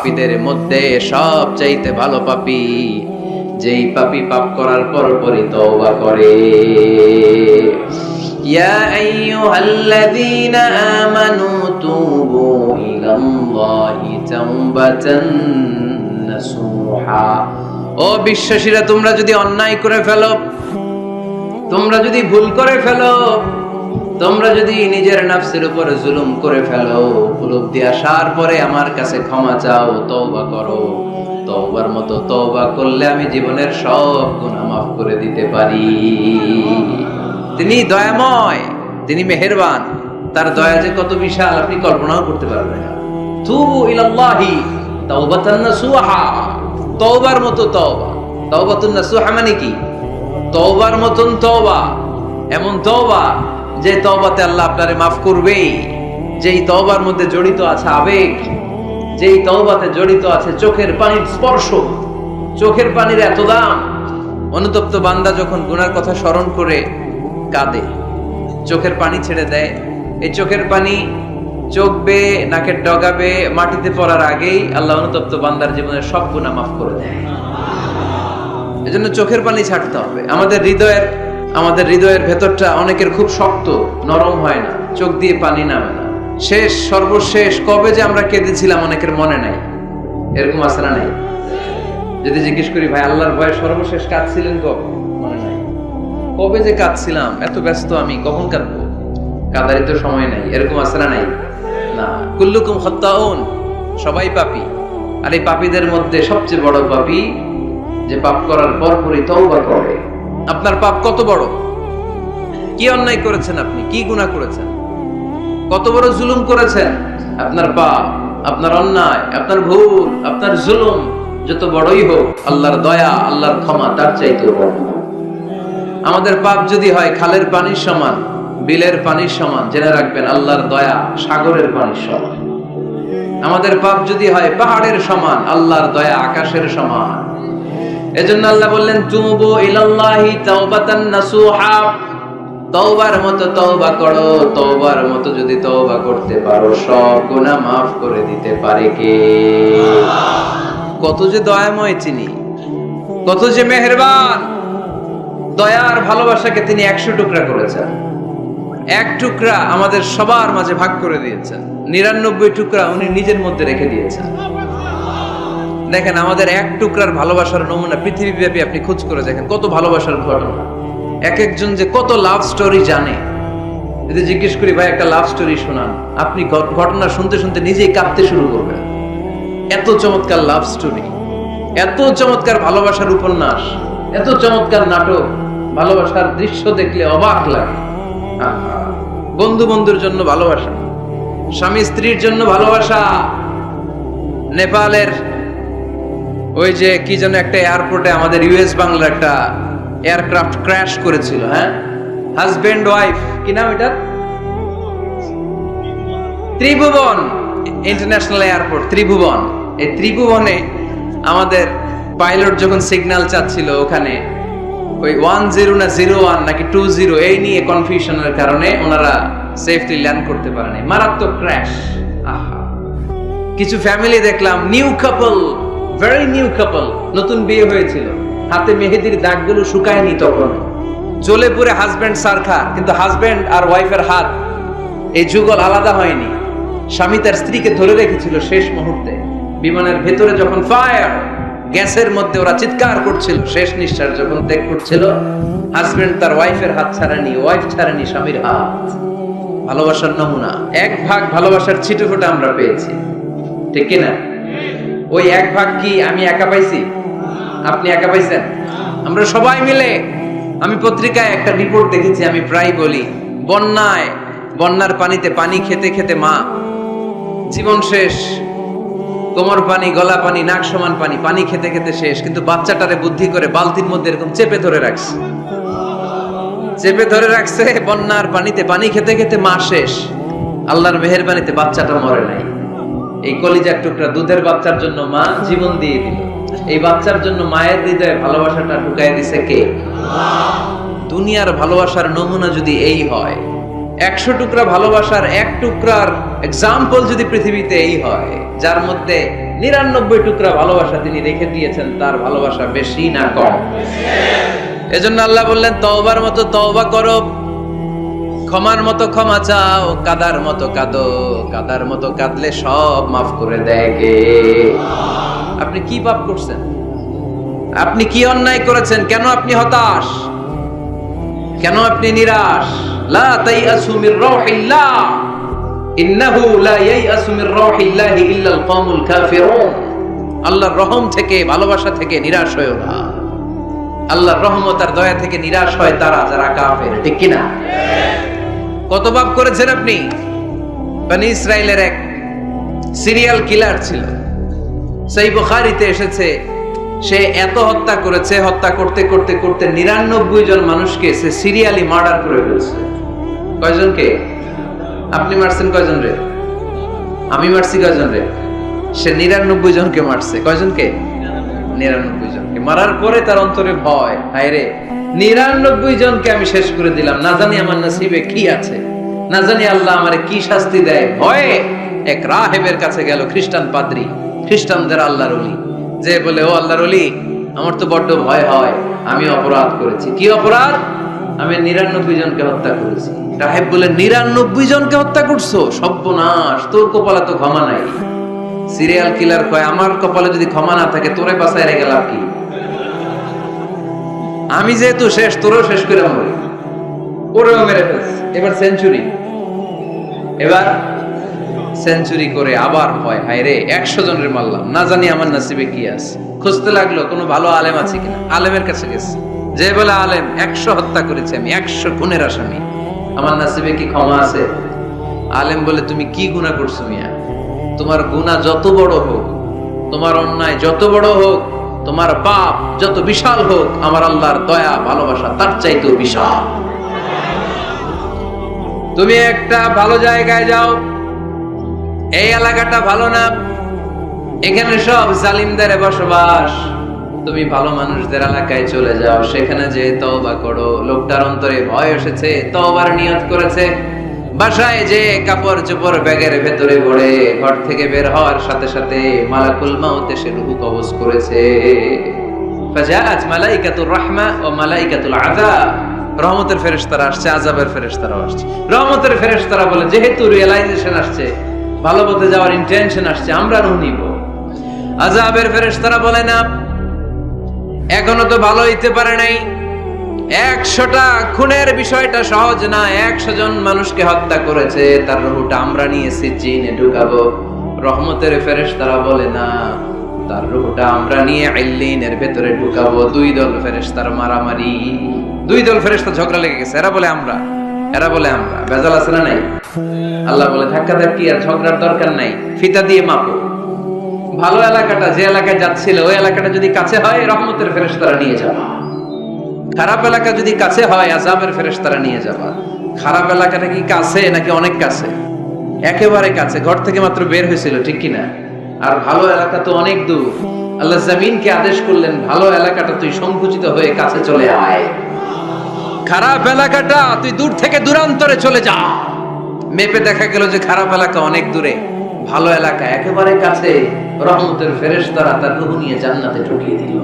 পাপীদের মধ্যে সবচাইতে ভালো পাপী যেই পাপী পাপ করার পরপরই তওবা করে। ইয়া আইয়ুহাল্লাযীনা আমানু তুবু ইলাল্লাহি তাওবাতান নাসুহা। ও বিশ্বাসীরা, তোমরা যদি অন্যায় করে ফেলো, তোমরা যদি ভুল করে ফেলো, তোমরা যদি নিজের নফসের উপর জুলুম করে ফেলো, উপলব্ধি আসার পরে আমার কাছে ক্ষমা চাও, তওবা করো। তওবার মতো তওবা করলে আমি জীবনের সব গুনাহ মাফ করে দিতে পারি। তিনি দয়াময়, তিনি মেহেরবান, তার দয়া যে কত বিশাল আপনি কল্পনাও করতে পারবেন না। তুবু ইলাল্লাহি তাওবাতান নাসুহা, তওবার মতো তওবা। তাওবাতুন নাসুহা মানে কি? তওবার মতন তওবা, এমন তওবা যে তওবাতে আল্লাহ আপনারে মাফ করবেই, যেই তওবার মধ্যে জড়িত আছে আবেগ, যেই তওবাতে জড়িত আছে চোখের পানির স্পর্শ। চোখের পানির এত দাম, অনুতপ্ত বান্দা যখন গুনার কথা স্মরণ করে কাঁদে, চোখের পানি ছেড়ে দেয়, এই চোখের পানি চোখ বেয়ে নাকের ডগাবে মাটিতে পড়ার আগেই আল্লাহ অনুতপ্ত বান্দার জীবনের সব গুনাহ মাফ করে দেয়। এজন্য চোখের পানি ছাড়তে হবে। আমাদের হৃদয়ের ভেতরটা অনেকের খুব শক্ত, নরম হয় না, চোখ দিয়ে পানি নামে না। সর্বশেষ কবে যে আমরা কেঁদেছিলাম অনেকের মনে নাই, এরকম আছে না নাই? যদি জিজ্ঞেস করি ভাই আল্লাহর ভয়ে সর্বশেষ কাঁদছিলেন কবে, মনে নাই। কবে যে কাঁদছিলাম, এত ব্যস্ত আমি, কখন কাঁদবো, কাঁদারই তো সময় নাই, এরকম আছে না নাই? না, কুল্লুকুম খাত্তাউন, সবাই পাপী। আর এই পাপীদের মধ্যে সবচেয়ে বড় পাপী যে পাপ করার পরপরই তওবা করে। আপনার পাপ কত বড়? কি অন্যায় করেছেন আপনি? কি গুনাহ করেছেন? কত বড় জুলুম করেছেন? আপনার পাপ, আপনার অন্যায়, আপনার ভুল, আপনার জুলুম যত বড়ই হোক, আল্লাহর দয়া, আল্লাহর ক্ষমা তার চাইতেও বড়। আমাদের পাপ যদি হয় খালের পানির সমান, বিলের পানির সমান, জেনে রাখবেন আল্লাহর দয়া সাগরের পানির সমান। আমাদের পাপ যদি হয় পাহাড়ের সমান, আল্লাহর দয়া আকাশের সমান। এজন্য আল্লাহ বললেন তুবু ইলাল্লাহি তাওবাতান নাসুহা, তওবার মতো তওবা করো। তওবার মতো যদি তওবা করতে পারো, সব গুনাহ maaf করে দিতে পারে কে? কত যে দয়াময় তিনি, কত যে মেহেরবান। দয়ার ভালোবাসাকে তিনি 100 টুকরা করেছেন। এক টুকরা আমাদের সবার মাঝে ভাগ করে দিয়েছেন, 99 টুকরা উনি নিজের মধ্যে রেখে দিয়েছেন। দেখেন আমাদের এক টুকরার ভালোবাসার নমুনা পৃথিবীব্যাপী আপনি খোঁজ করে দেখেন, কত ভালোবাসার ঘটনা। এক একজন যে কত লাভ স্টোরি জানে। যদি জিজ্ঞেস করি ভাই একটা লাভ স্টোরি শোনান, আপনি ঘটনা শুনতে শুনতে নিজেই কাঁদতে শুরু করবেন। এত চমৎকার লাভ স্টোরি, এত চমৎকার ভালোবাসার উপন্যাস, এত চমৎকার নাটক, ভালোবাসার দৃশ্য দেখলে অবাক লাগে। বন্ধু বন্ধুর জন্য ভালোবাসা, স্বামী স্ত্রীর জন্য ভালোবাসা। নেপালের ওই যে কি যেন একটা এয়ারপোর্টে আমাদের ইউএস বাংলার একটা এয়ারক্রাফট ক্র্যাশ করেছিল, হ্যাঁ, হাজবেন্ড ওয়াইফ, কি নাম এটা? ত্রিভুবন ইন্টারন্যাশনাল এয়ারপোর্ট, ত্রিভুবন। এই ত্রিভুবনে আমাদের পাইলট যখন সিগন্যাল চাচ্ছিল, ওখানে ওই 10 না 01 নাকি 20 এই নিয়ে কনফিউশনের কারণে ওনারা সেফলি ল্যান্ড করতে পারেনি। মারাত্মক ক্র্যাশ। আহা, কিছু ফ্যামিলি দেখলাম, নিউ কাপল, ভেরি নিউ কাপল, নতুন বিয়ে হয়েছিল, হাতে মেহেদির দাগগুলো শুকায়নি তখন, জ্বলে পুরে হাজবেন্ড সারখার, কিন্তু হাজবেন্ড আর ওয়াইফের হাত এই যুগল আলাদা হয়নি। স্বামী তার স্ত্রীকে ধরে রেখেছিল শেষ মুহূর্তে। বিমানের ভেতরে যখন ফায়ার, গ্যাসের মধ্যে ওরা চিৎকার করছিল, শেষ নিঃশ্বাস যখন ত্যাগ করছিল, হাজবেন্ড তার ওয়াইফের হাত ছাড়েনি, ওয়াইফ ছাড়েনি স্বামীর হাত। ভালোবাসার নমুনা। এক ভাগ ভালোবাসার ছিটেফোঁটা আমরা পেয়েছি, ঠিক কিনা? ওই এক ভাগ কি আমি একা পাইছি? আপনি একা পাইছেন? আমরা সবাই মিলে। আমি পত্রিকায় একটা রিপোর্ট দেখেছি, আমি প্রায় বলি, বন্যার পানিতে পানি খেতে খেতে মা জীবন শেষ, কোমর পানি, গলা পানি, নাক সমান পানি, পানি খেতে খেতে শেষ, কিন্তু বাচ্চাটারে বুদ্ধি করে বালতির মধ্যে এরকম চেপে ধরে রাখছে। বন্যার পানিতে পানি খেতে খেতে মা শেষ, আল্লাহর মেহেরবানিতে বাচ্চাটা মরে নাই। এই কলিজার টুকরা দুধের বাচ্চার জন্য মা জীবন দিয়ে দিল। এই বাচ্চার জন্য মায়ের হৃদয়ে ভালোবাসাটা ঢুকাই দিছে কে? দুনিয়ার ভালোবাসার নমুনা যদি এই হয়, 100 টুকরা ভালোবাসার এক টুকরার এক্সাম্পল যদি পৃথিবীতে এই হয়, যার মধ্যে 99 টুকরা ভালোবাসা তিনি রেখে দিয়েছেন, তার ভালোবাসা বেশি না কম? এজন্য আল্লাহ বললেন তওবার মতো তওবা করো, ক্ষমার মতো ক্ষমা চাও, কাদার মতো কাঁদো, কাদার মতো কাঁদলে সব মাফ করে দেয় কে? আপনি কি পাপ করছেন? আপনি কি অন্যায় করেছেন? কেন আপনি হতাশ? কেন আপনি নিরাশ? লা তাইয়াসু মির রাউহিল্লাহ, ইন্নাহু লা ইয়াইয়াসু মির রাউহিল্লাহি ইল্লাল কওমুল কাফিরুন। আল্লাহর রহম থেকে, ভালোবাসা থেকে নিরাশ হয়ো না। আল্লাহর রহমত আর দয়া থেকে নিরাশ হয় তারা যারা কাফের, ঠিক কি না? কত পাপ করেছেন আপনি? বনি ইসরাইলের এক সিরিয়াল কিলার ছিল, সহিহ বুখারীতে এসেছে, সে এত হত্যা করেছে, হত্যা করতে করতে করতে 99 জন মানুষকে সে সিরিয়ালি মার্ডার করে ফেলছে। কয়জনকে? আপনি মারছেন কয়জন রে? আমি মারছি কয়জন রে? সে 99 জনকে মারছে। কয়জনকে? 99 জনকে। মারার পরে তার অন্তরে ভয়, হায় রে 99 জনকে আমি শেষ করে দিলাম, না জানি আমার নসিবে কি আছে, না জানি আল্লাহ আমারে কি শাস্তি দেয়। ভয়ে এক রাহেবের কাছে গেল, খ্রিস্টান পাদ্রী, খ্রিস্টানদের আল্লাহর ওলি, যে বলে ও আল্লাহর ওলি, আমার তো বড্ড ভয় হয়, আমি অপরাধ করেছি। কি অপরাধ? আমি 99 জনকে হত্যা করেছি। রাহেব বলে 99 জনকে হত্যা করছো? সর্বনাশ, তোর কপালে তো ক্ষমা নাই। সিরিয়াল কিলার কয়, আমার কপালে যদি ক্ষমা না থাকে তোরে বাঁচায় রেখে লাভ কি? আমি যেহেতু শেষ, তোরেও শেষ করে মরি। ওরেও মেরে ফেলছে। এবার সেঞ্চুরি, এবার সেঞ্চুরি করে আবার ভয়, হায় রে 100 জনের মারলাম, না জানি আমার নসিবে কি আছে। খুঁজতে লাগলো কোনো ভালো আলেম আছে কিনা। আলেমের কাছে গেছে, যে বলে আলেম 100 হত্যা করেছি আমি, 100 খুনের আসামি, আমার নসিবে কি ক্ষমা আছে? আলেম বলে তুমি কি গুনাহ করছো মিয়া? তোমার গুনাহ যত বড় হোক, তোমার অন্যায় যত বড় হোক, তোমার পাপ যত বিশাল হোক, আমার আল্লাহর দয়া ভালোবাসা তার চাইতেও বিশাল। তুমি একটা ভালো জায়গায় যাও, এই এলাকাটা ভালো না, এখানে সব জালিমদের বসবাস, তুমি ভালো মানুষদের এলাকায় চলে যাও, সেখানে যে তওবা করো। লোকটার অন্তরে ভয় এসেছে, তওবার নিয়ত করেছে। বাসায় যে কাপড় চোপড় ব্যাগের ভেতরে ভরে ঘর থেকে বের হওয়ার সাথে সাথে মালাকুল মাউত এসে রূহ কবজ করেছে। ফাজাআত মালাইকাতুর রাহমা ওয়া মালাইকাতুল আযাব, রহমতের ফেরেশতারা আসছে, আযাবের ফেরেশতারাও আসছে। রহমতের ফেরেশতারা বলে যেহেতু রিয়ালাইজেশন আসছে, ভালো পথে যাওয়ার ইন্টেনশন আসছে, আমরা রূহ নিব। আযাবের ফেরেশতারা বলে না, এখনো তো ভালো হইতে পারে নাই, 100টা খুনের বিষয়টা সহজ না, 100 জন মানুষকে হত্যা করেছে, তার রূহটা আমরা নিয়ে সিজিনে ঢুকাবো। রহমতের ফেরেশতারা বলে না, তার রূহটা আমরা নিয়ে ইল্লিনের ভেতরে ঢুকাবো। 2 দল ফেরেশতার মারামারি, 2 দল ফেরেশতা ঝগড়া লেগে গেছে। এরা বলে আমরা, এরা বলে আমরা। বেজাল আছে না নাই? আল্লাহ বলে ধাক্কা ধাক্কি আর ঝগড়ার দরকার নাই, ফিতা দিয়ে মাপো। ভালো এলাকাটা যে এলাকায় যাচ্ছিল, ওই এলাকাটা যদি কাছে হয়, রহমতের ফেরেশতারা নিয়ে যাবা। খারাপ এলাকা যদি কাছে হয়, আযাবের ফেরেশতারা নিয়ে যাবা। খারাপ এলাকাটা কি কাছে নাকি অনেক কাছে? একেবারে কাছে, ঘর থেকে মাত্র বের হয়েছিল, ঠিক কিনা? আর ভালো এলাকা তো অনেক দূর। আল্লাহ জমিনকে আদেশ করলেন, ভালো এলাকাটা তুই সংকুচিত হয়ে কাছে চলে আয়, খারাপ এলাকাটা তুই দূর থেকে দূরান্তরে চলে যা। মেপে দেখা গেল যে খারাপ এলাকা অনেক দূরে, ভালো এলাকা একেবারে কাছে। রহমতের ফেরেশতারা তার রূহ নিয়ে জান্নাতে ঢুকিয়ে দিল।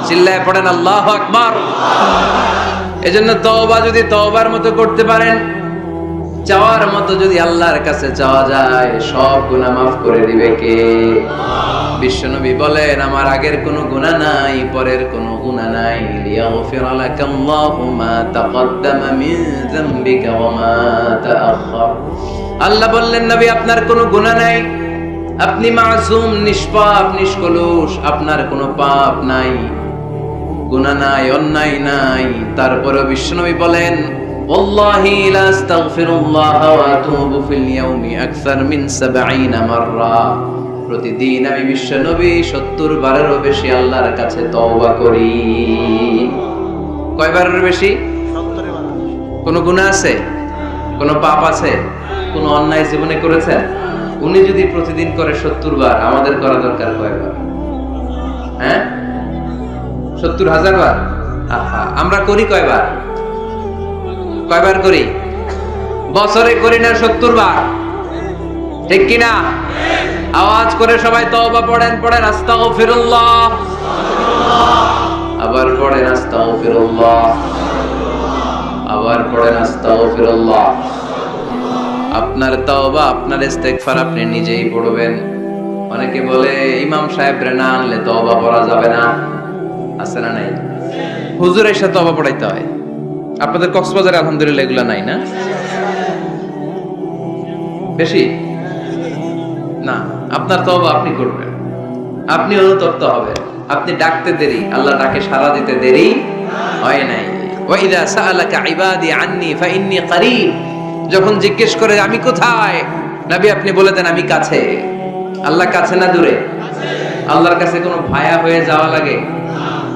চিল্লায় পড়েন আল্লাহু আকবার। এজন্য তওবা যদি তওবার মতো করতে পারেন, চাওয়ার মতো যদি আল্লাহর কাছে চাওয়া যায়, সব গুনাহ মাফ করে দিবে কে? বিশ্বনবী বলেন, আমার আগের কোনো গুনাহ নাই, পরের কোনো গুনাহ নাই। লিয়াগফির লাকাল্লাহু মা তাকদ্দামা মিন যামবিকা ওয়া মা তাআখার। আল্লাহ বললেন, নবী আপনার কোনো গুনাহ নাই, আপনি মাসুম, নিষ্পাপ, নিষ্কলুষ, আপনার কোনো পাপ নাই, গুনাহ নাই, অন্যায় নাই। তারপরে বিশ্বনবী বলেন, ওয়াল্লাহি লা আস্তাগফিরুল্লাহ ওয়া আতুবু ফিল ইয়াউমি আকসার মিন 70 মাররা। প্রতিদিন আমি বিশ্বনবী 70 বারেরও বেশি আল্লাহর কাছে তওবা করি। কয়বারের বেশি? 70 বার। কোনো গুনাহ আছে? কোনো পাপ আছে? কোনো অন্যায় জীবনে করেছেন? উনি যদি প্রতিদিন করে 70 বার, আমাদের করা দরকার কয়বার? হ্যাঁ, 70,000 বার। আমরা করি কয়বার? কয়বার করি? বছরে করি না 70 বার, ঠিক কিনা? আওয়াজ করে সবাই তওবা পড়েন, পড়েন আস্তাগফিরুল্লাহ, আবার পড়েন আস্তাগফিরুল্লাহ, আবার পড়েন আস্তাগফিরুল্লাহ। আপনার তওবা, আপনার ইস্তেগফার আপনি নিজেই পড়বেন। অনেকে বলে ইমাম সাহেব রে না আনলে তওবা পড়া যাবে না, আছে না নাই? হুজুর এসে তওবা পড়াইতে হয়। আপনাদের কক্সবাজারে আলহামদুলিল্লাহ এগুলা নাই না? বেশি না, আপনার তওবা আপনি করবেন, আপনি অনুতপ্ত হবেন। আপনি ডাকতে দেরি, আল্লাহ ডাকে সাড়া দিতে দেরি হয় নাই। ওয়া ইযা সাআলাকা ইবাদি আন্নী ফাইন্নী করিব, যখন জিজ্ঞেস করে আমি কোথায়, নবী আপনি বলে দেন আমি কাছে। আল্লাহ কাছে না দূরে? আল্লাহর কাছে কোনো ভায়া হয়ে যাওয়া লাগে,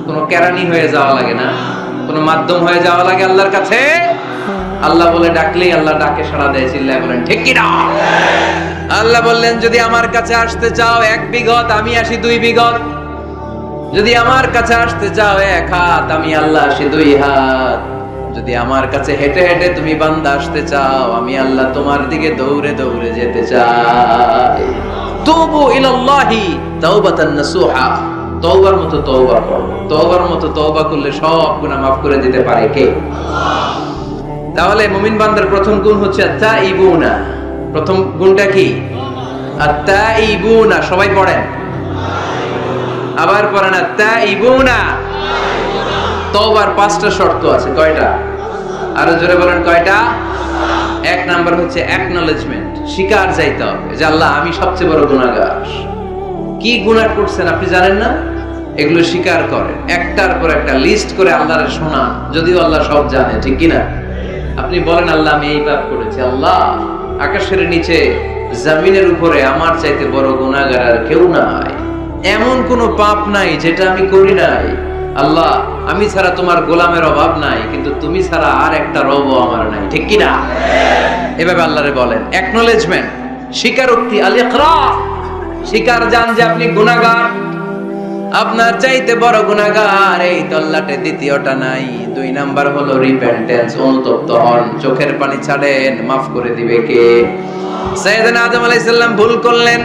কোনো কেরানি হয়ে যাওয়া লাগে না, কোনো মাধ্যম হয়ে যাওয়া লাগে আল্লাহর কাছে? আল্লাহ বলে ডাকলেই আল্লাহ ডাকে সাড়া দেয়। চিল্লায় বলেন ঠিক কি না? আল্লাহ বললেন যদি আমার কাছে আসতে চাও 1 বিঘত, আমি আসি 2 বিঘত। যদি আমার কাছে আসতে চাও 1 হাত, আমি আল্লাহ আসি 2 হাত। যদি আমার কাছে হেঁটে হেঁটে তুমি বান্দা আসতে চাও, আমি আল্লাহ তোমার দিকে দৌড়ে দৌড়ে যেতে চাই। তুবু ইলাল্লাহি তাওবাতান নাসুহা, তওবার মতো তওবা করো। তওবার মতো তওবা করলে সব গুনাহ মাফ করে দিতে পারে কে? তাহলে মুমিন বান্দার প্রথম গুণ হচ্ছে আত-তাইবুনা। প্রথম গুণটা কি? আত-তাইবুনা। সবাই পড়েন, আবার পড়েন আত-তাইবুনা। তওবার 5টা শর্ত আছে। কয়টা? আরো জোরে বলেন কয়টা? 1 নাম্বার হচ্ছে অ্যাকনলেজমেন্ট, স্বীকার যাইতে হবে যে আল্লাহ আমি সবচেয়ে বড় গুনাহগার। কি গুনাহ করছেন আপনি জানেন না? এগুলো স্বীকার করেন, একটার পর একটা লিস্ট করে আল্লাহর শোনান, যদিও আল্লাহ সব জানে, ঠিক কি না? আপনি বলেন আল্লাহ আমি এই পাপ করেছি, আল্লাহ আকাশের নিচে জমিনের উপরে আমার চাইতে বড় গুনাহগার আর কেউ নাই, এমন কোন পাপ নাই যেটা আমি করি নাই। আল্লাহ আমি ছাড়া তোমার গোলামের অভাব নাই, কিন্তু তুমি ছাড়া আর একটা রবও আমার নাই, ঠিক কি না? এভাবে আল্লাহরে বলেন। অ্যাকনলেজমেন্ট, স্বীকারোক্তি, আল ইকরার, স্বীকার জান যে আপনি গুনাহগার, আপনার চাইতে বড় গুনাহগার এই তল্লাটে দ্বিতীয়টা নাই। 2 নাম্বার হলো রিপেন্টেন্স, অনুতপ্ত হন, চোখের পানি ছাড়েন, মাফ করে দিবে কে? সাইয়েদনা আদম আলাইহিস সালাম ভুল করলেন,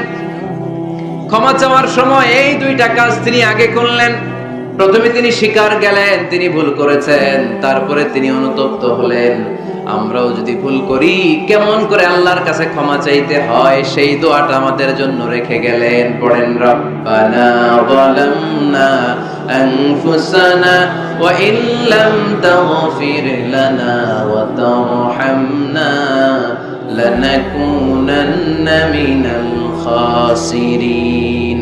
ক্ষমা চাওয়ার সময় এই 2টা কাজ তিনি আগে করলেন। প্রথমে তিনি স্বীকার গেলেন তিনি ভুল করেছেন, তারপরে তিনি অনুতপ্ত হলেন। আমরাও যদি ভুল করি কেমন করে আল্লাহর কাছে ক্ষমা চাইতে হয় সেই দোয়াটা আমাদের জন্য রেখে গেলেন। পড়েন রব্বানা যালামনা আনফুসানা ওয়া ইল্লাম তাগফির লানা ওয়া তারহামনা লানাকুনান্না মিনাল খাসিরিন।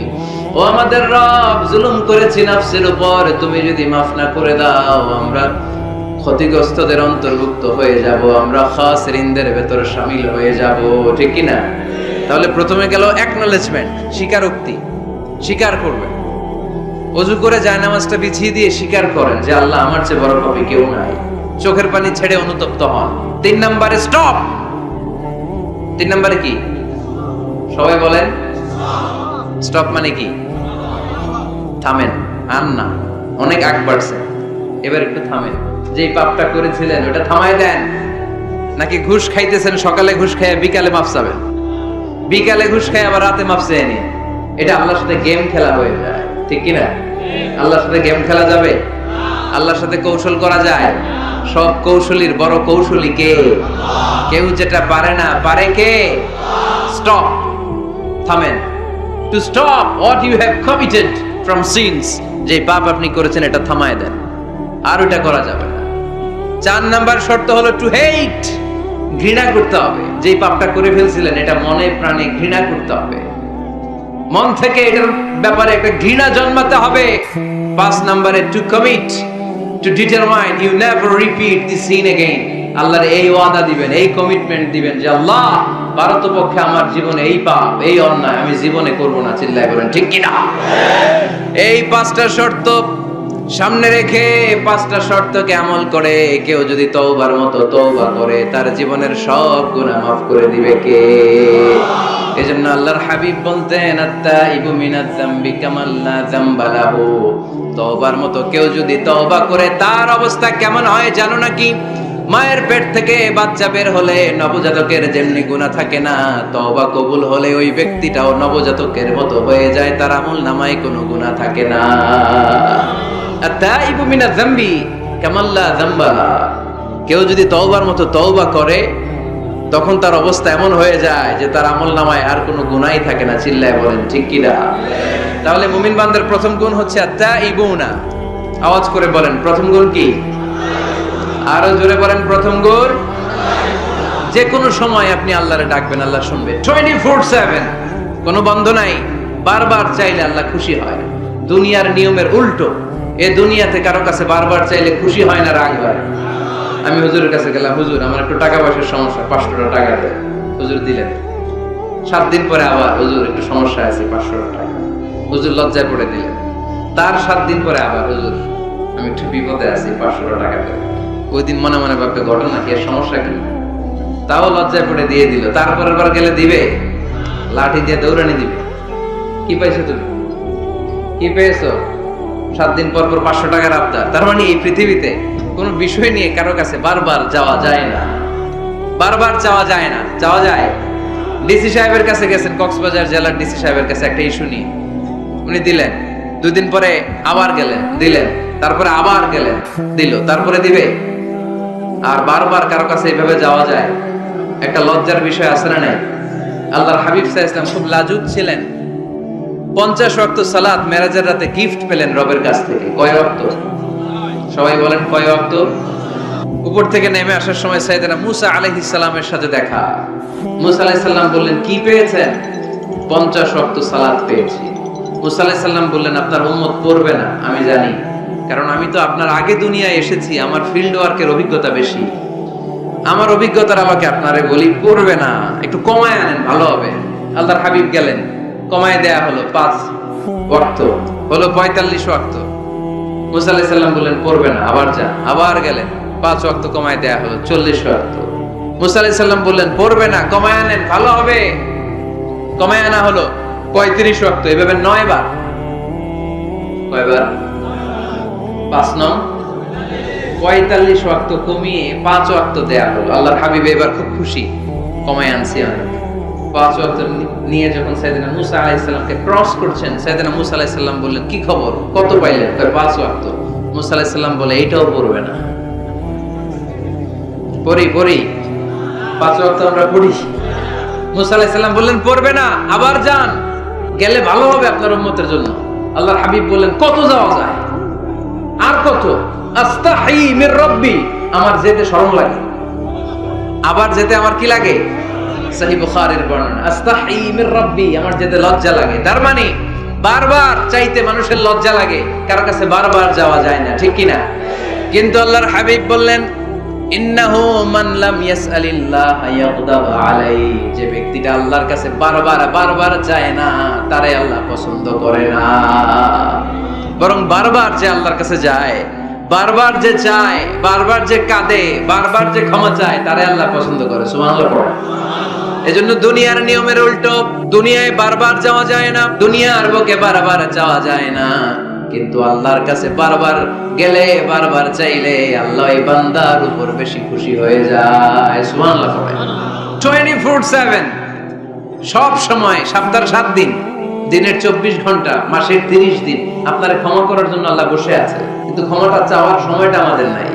ও আমাদের রব, জুলুম করেছি নাফসের উপর, তুমি যদি মাফ না করে দাও আমরা ক্ষতিগ্রস্তদের অন্তর্ভুক্ত হয়ে যাব, আমরা খাসিরিনদের ভেতর শামিল হয়ে যাব, ঠিক কি না? তাহলে প্রথমে গেল অ্যাকনলেজমেন্ট, স্বীকারোক্তি, স্বীকার করবেন। ওযু করে জায়নামাজটা বিছিয়ে দিয়ে স্বীকার করেন যে আল্লাহ আমার চেয়ে বড় পাপী কেউ নাই, চোখের পানি ছেড়ে অনুতপ্ত হন। 3 নম্বরে স্টপ। 3 নম্বরে কি? সবাই বলেন স্টপ মানে কি? থামেন, আন না, অনেক আগ বাড়ছে, এবার একটু থামেন। যেই পাপটা করেছিলেন ওটা থামায় দেন। নাকি ঘুষ খাইতেছেন, সকালে ঘুষ খাইয়া বিকালে মাফ চাবেন, বিকালে ঘুষ খাই আবার রাতে মাফ চেয়ে নিন। এটা আল্লাহর সাথে গেম খেলা হয়ে যায়, ঠিক কিনা? আল্লাহর সাথে গেম খেলা যাবে? আল্লাহর সাথে কৌশল করা যায়? সব কৌশলীর বড় কৌশলী কে? কেউ যেটা পারে না, পারে কে? স্টপ, থামেন। To stop what you have committed from sins, যে পাপ আপনি করেছেন এটা থামায় দেন, আর ওটা করা যাবে না। 4 নাম্বার শর্ত হলো টু হেট, ঘৃণা করতে হবে। যে পাপটা করে ফেলছিলেন এটা মনে প্রাণে ঘৃণা করতে হবে, মন থেকে এটার ব্যাপারে একটা ঘৃণা জন্মাতে হবে। 5 নাম্বারে to commit, to determine you never repeat this sin again. আল্লাহর এই ওয়াদা দিবেন, এই কমিটমেন্ট দিবেন যে আল্লাহ পারতপক্ষে আমার জীবনে এই পাপ, এই অন্যায় আমি জীবনে করব না। চিল্লায় বলেন ঠিক কি না? এই 5টা শর্ত সামনে রেখে, 5টা শর্তকে আমল করে কেউ যদি তওবার মতো তওবা করে তার জীবনের সব গুনাহ মাফ করে দিবে কে? এজন্য আল্লাহর হাবিব বলতেন আত-তাইবু মিনাজ যামবি কামাল লা যামবা লাহু। তওবার মতো কেউ যদি তওবা করে তার অবস্থা কেমন হয় জানো নাকি? মায়ের পেট থেকে বাচ্চা বের হলে নবজাতকের যেমনি গুনাহ থাকে না, তওবা কবুল হলে ওই ব্যক্তিটাও নবজাতকের মতো হয়ে যায়, তার আমলনামায় কোনো গুনাহ থাকে না। আত-তাইবু মিনায যামবি কামান লা যামবা, কেউ যদি তওবার মতো তওবা করে তখন তার অবস্থা এমন হয়ে যায় যে তার আমলনামায় আর কোনো গুনাহই থাকে না। চিল্লায় বলেন ঠিক কি না? তাহলে মুমিন বান্দার প্রথম গুণ হচ্ছে আত-তাইবুনা। আওয়াজ করে বলেন প্রথম গুণ কি? আরো জোরে বলেন প্রথম গুণ। যে কোনো সময় আপনি আল্লাহরে ডাকবেন, আল্লাহ শুনবে 24/7, কোনো বন্ধ নাই। বারবার চাইলে আল্লাহ খুশি হয়। দুনিয়ার নিয়মের উল্টো, এ দুনিয়াতে কারো কাছে বারবার চাইলে খুশি হয় না, রাগ হয়। আমি হুজুরের কাছে গেলাম, হুজুর আমার একটু টাকা পয়সার সমস্যা, 500 টাকা দেন। হুজুর দিলেন। 7 দিন পরে আবার, হুজুর একটু সমস্যা আছে, 500 টাকা। হুজুর লজ্জায় পড়ে দিলেন। তার 7 দিন পরে আবার, হুজুর আমি একটু বিপদে আছি, 500 টাকা দেন। ওই দিন মনে মনে ভাববে ঘটনা কি, এর সমস্যা কি, তাও লজ্জায় পড়ে দিয়ে দিল। তারপরের বার গেলে দিবে, লাঠি দিয়ে দৌড়ানি দিবে। কি পাইছো তুমি? কি পেয়েছো? 7 দিন পর পর 500 টাকার আবদার। তার মানে এই পৃথিবীতে কোনো বিষয় নিয়ে কারো কাছে বারবার যাওয়া যায় না, বারবার যাওয়া যায় না। যাওয়া যায়। ডিসি সাহেবের কাছে গেছেন, কক্সবাজার জেলার ডিসি সাহেবের কাছে একটা ইস্যু নিয়ে, উনি দিলেন। 2 দিন পরে আবার গেলেন, দিলেন। তারপরে আবার গেলেন, দিল। তারপরে দিবে। আর বারবার কারো কাছে এইভাবে যাওয়া যায়? একটা লজ্জার বিষয় আছে না নাই? আল্লাহর হাবিব সাল্লাল্লাহু আলাইহি ওয়াসাল্লাম খুব লাজুক ছিলেন। 50 ওয়াক্ত সালাত মেরাজের রাতে গিফট পেলেন রবের কাছ থেকে। কয় ওয়াক্ত? সবাই বলেন কয় ওয়াক্ত? উপর থেকে নেমে আসার সময় সাইয়েদনা মুসা আলাইহিস সালামের সাথে দেখা। মুসা আলাইহিস সালাম বললেন, কি পেয়েছেন? 50 ওয়াক্ত সালাত পেয়েছি। মুসা আলাইহিস সালাম বললেন, আপনার উম্মত পড়বে না, আমি জানি, কারণ আমি তো আপনার আগে দুনিয়ায় এসেছি, আমার ফিল্ড ওয়ার্কের অভিজ্ঞতা বেশি। আমার অভিজ্ঞতার আমাকে আপনারে বলি, পড়বে না, একটু কমায় আনেন, ভালো হবে। আল্লাহর হাবিব গেলেন, কমায় দেয়া হলো 5 ওয়াক্ত, হলো 45 ওয়াক্ত। মুসা আলাইহিস সালাম বললেন পড়বে না, আবার যান। আবার গেলেন, 5 ওয়াক্ত কমায় দেয়া হলো 40 ওয়াক্ত। মুসা আলাইহিস সালাম বললেন পড়বে না, কমায় আনেন, ভালো হবে। কমায় আনা হলো 35 ওয়াক্ত। এভাবে 9 বার। কয়বার? 5 নং 45 ওয়াক্ত কমিয়ে 5 ওয়াক্ত দেয়া হলো। আল্লাহর হাবিব এবার খুব খুশি, কমায় আনছি অনেক। 5 ওয়াক্ত নিয়ে যখন সাইয়েদনা মুসা আলাইহিস সালামকে ক্রস করছেন, সাইয়েদনা মুসা আলাইহিস সালাম বললেন, কি খবর, কত পাইলেন? 5 ওয়াক্ত। মুসা আলাইহিস সালাম বলে, এইটাও পড়বে না। পড়ি 5 ওয়াক্ত আমরা পড়ি। মুসা আলাইহিস সালাম বললেন পড়বে না, আবার যান, গেলে ভালো হবে আপনার উম্মতের জন্য। আল্লাহর হাবিব বললেন, কত যাওয়া যায়? আর কত? আস্তাহি মির রাব্বি, আমার যেতে শরম লাগে। আবার যেতে আমার কি লাগে? সহিহ বুখারীর বর্ণনা, আস্তাহি মির রাব্বি, আমার যেতে লজ্জা লাগে। তার মানে বারবার চাইতে মানুষের লজ্জা লাগে, কার কাছে বারবার যাওয়া যায় না, ঠিক কি না? কিন্তু আল্লাহর হাবিব বললেন, ইন্নাহু মান লাম ইয়াসআলিল্লাহ ইয়াগদাব আলাইহি, যে ব্যক্তিটা আল্লাহর কাছে বারবার যায় না, তারে আল্লাহ পছন্দ করে না। বরং বারবার যে আল্লাহর কাছে যায়, বারবার যে চায়, বারবার যে কাঁদে, বারবার যে ক্ষমা চায়, তারে আল্লাহ পছন্দ করে। সুবহানাল্লাহ পড়ো। এজন্য দুনিয়ার নিয়মের উল্টো, দুনিয়ায় বারবার যাওয়া যায় না, দুনিয়ার বুকে বারবার যাওয়া যায় না, কিন্তু আল্লাহর কাছে বারবার গেলে, বারবার চাইলে আল্লাহ এই বান্দার উপর বেশি খুশি হয়ে যায়। সুবহানাল্লাহ পড়ো। 24/7, সব সময়, সপ্তাহের 7 দিন, দিনের 24 ঘন্টা, মাসের 30 দিন আপনারে ক্ষমা করার জন্য আল্লাহ বসে আছে। কিন্তু ক্ষমাটা চাওয়ার সময়টা আমাদের নাই।